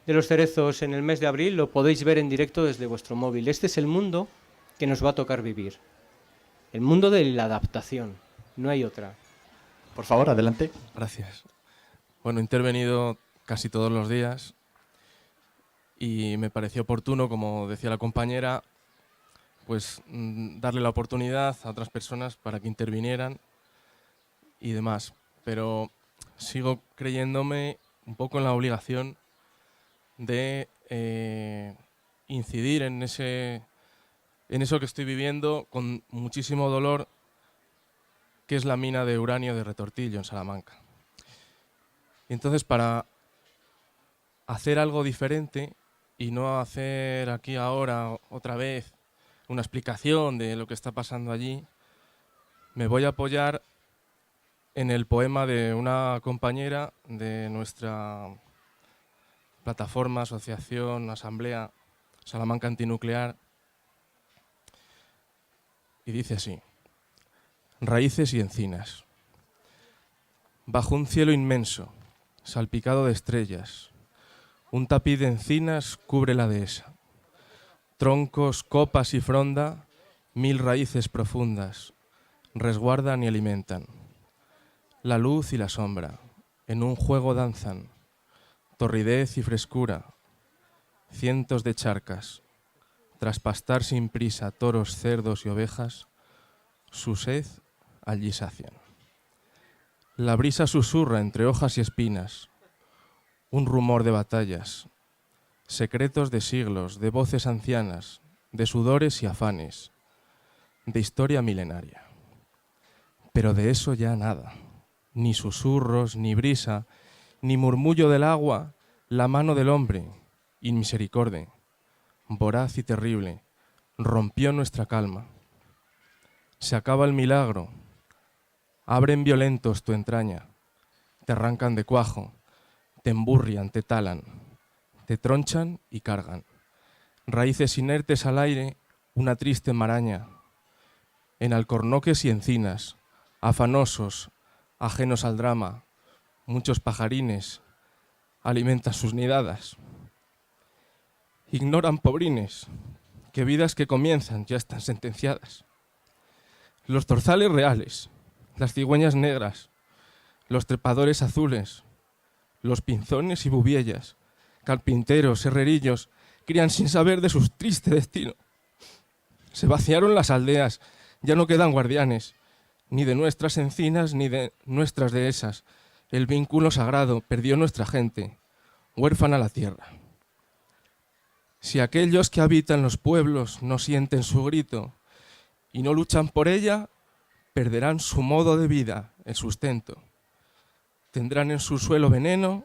de los cerezos en el mes de abril, lo podéis ver en directo desde vuestro móvil. Este es el mundo que nos va a tocar vivir. El mundo de la adaptación. No hay otra. Por favor, adelante. Gracias. Bueno, he intervenido casi todos los días y me pareció oportuno, como decía la compañera, pues darle la oportunidad a otras personas para que intervinieran y demás. Pero sigo creyéndome un poco en la obligación de incidir en eso que estoy viviendo con muchísimo dolor, que es la mina de uranio de Retortillo, en Salamanca. Y entonces, para hacer algo diferente y no hacer aquí ahora otra vez una explicación de lo que está pasando allí, me voy a apoyar en el poema de una compañera de nuestra plataforma, asociación, asamblea Salamanca Antinuclear, y dice así: raíces y encinas. Bajo un cielo inmenso, salpicado de estrellas, un tapiz de encinas cubre la dehesa. Troncos, copas y fronda, 1000 raíces profundas, resguardan y alimentan. La luz y la sombra, en un juego danzan, torridez y frescura, cientos de charcas, tras pastar sin prisa toros, cerdos y ovejas, su sed allí sacian. La brisa susurra entre hojas y espinas, un rumor de batallas, secretos de siglos, de voces ancianas, de sudores y afanes, de historia milenaria. Pero de eso ya nada, ni susurros, ni brisa, ni murmullo del agua, la mano del hombre, inmisericorde, voraz y terrible, rompió nuestra calma. Se acaba el milagro, abren violentos tu entraña, te arrancan de cuajo, te emburrian, te talan, te tronchan y cargan. Raíces inertes al aire, una triste maraña, en alcornoques y encinas, afanosos, ajenos al drama, muchos pajarines alimentan sus nidadas. Ignoran, pobrines, que vidas que comienzan ya están sentenciadas. Los zorzales reales, las cigüeñas negras, los trepadores azules, los pinzones y bubiellas, carpinteros, herrerillos, crían sin saber de su triste destino. Se vaciaron las aldeas, ya no quedan guardianes, ni de nuestras encinas ni de nuestras dehesas. El vínculo sagrado perdió nuestra gente, huérfana la tierra. Si aquellos que habitan los pueblos no sienten su grito y no luchan por ella, perderán su modo de vida, el sustento. Tendrán en su suelo veneno,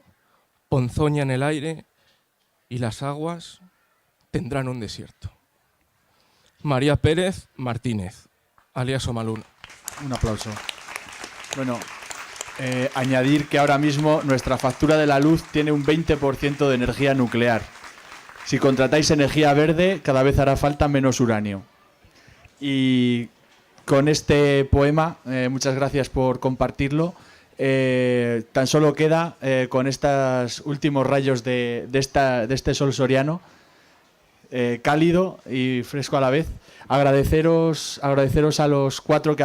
ponzoña en el aire, y las aguas tendrán un desierto. María Pérez Martínez, alias Omaluna. Un aplauso. Bueno, añadir que ahora mismo nuestra factura de la luz tiene un 20% de energía nuclear. Si contratáis energía verde, cada vez hará falta menos uranio. Y con este poema, muchas gracias por compartirlo. Tan solo queda, con estos últimos rayos de este sol soriano, cálido y fresco a la vez, agradeceros a los 4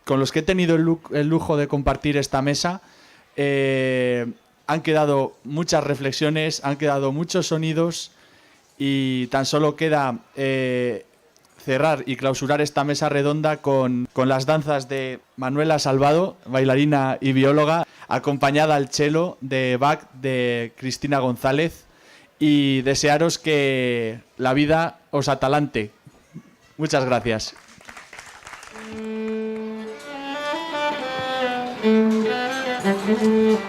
con los que he tenido el lujo de compartir esta mesa. Han quedado muchas reflexiones, han quedado muchos sonidos, y tan solo queda cerrar y clausurar esta mesa redonda con las danzas de Manuela Salvado, bailarina y bióloga, acompañada al cello de Bach de Cristina González, y desearos que la vida os atalante. Muchas gracias. Thank you.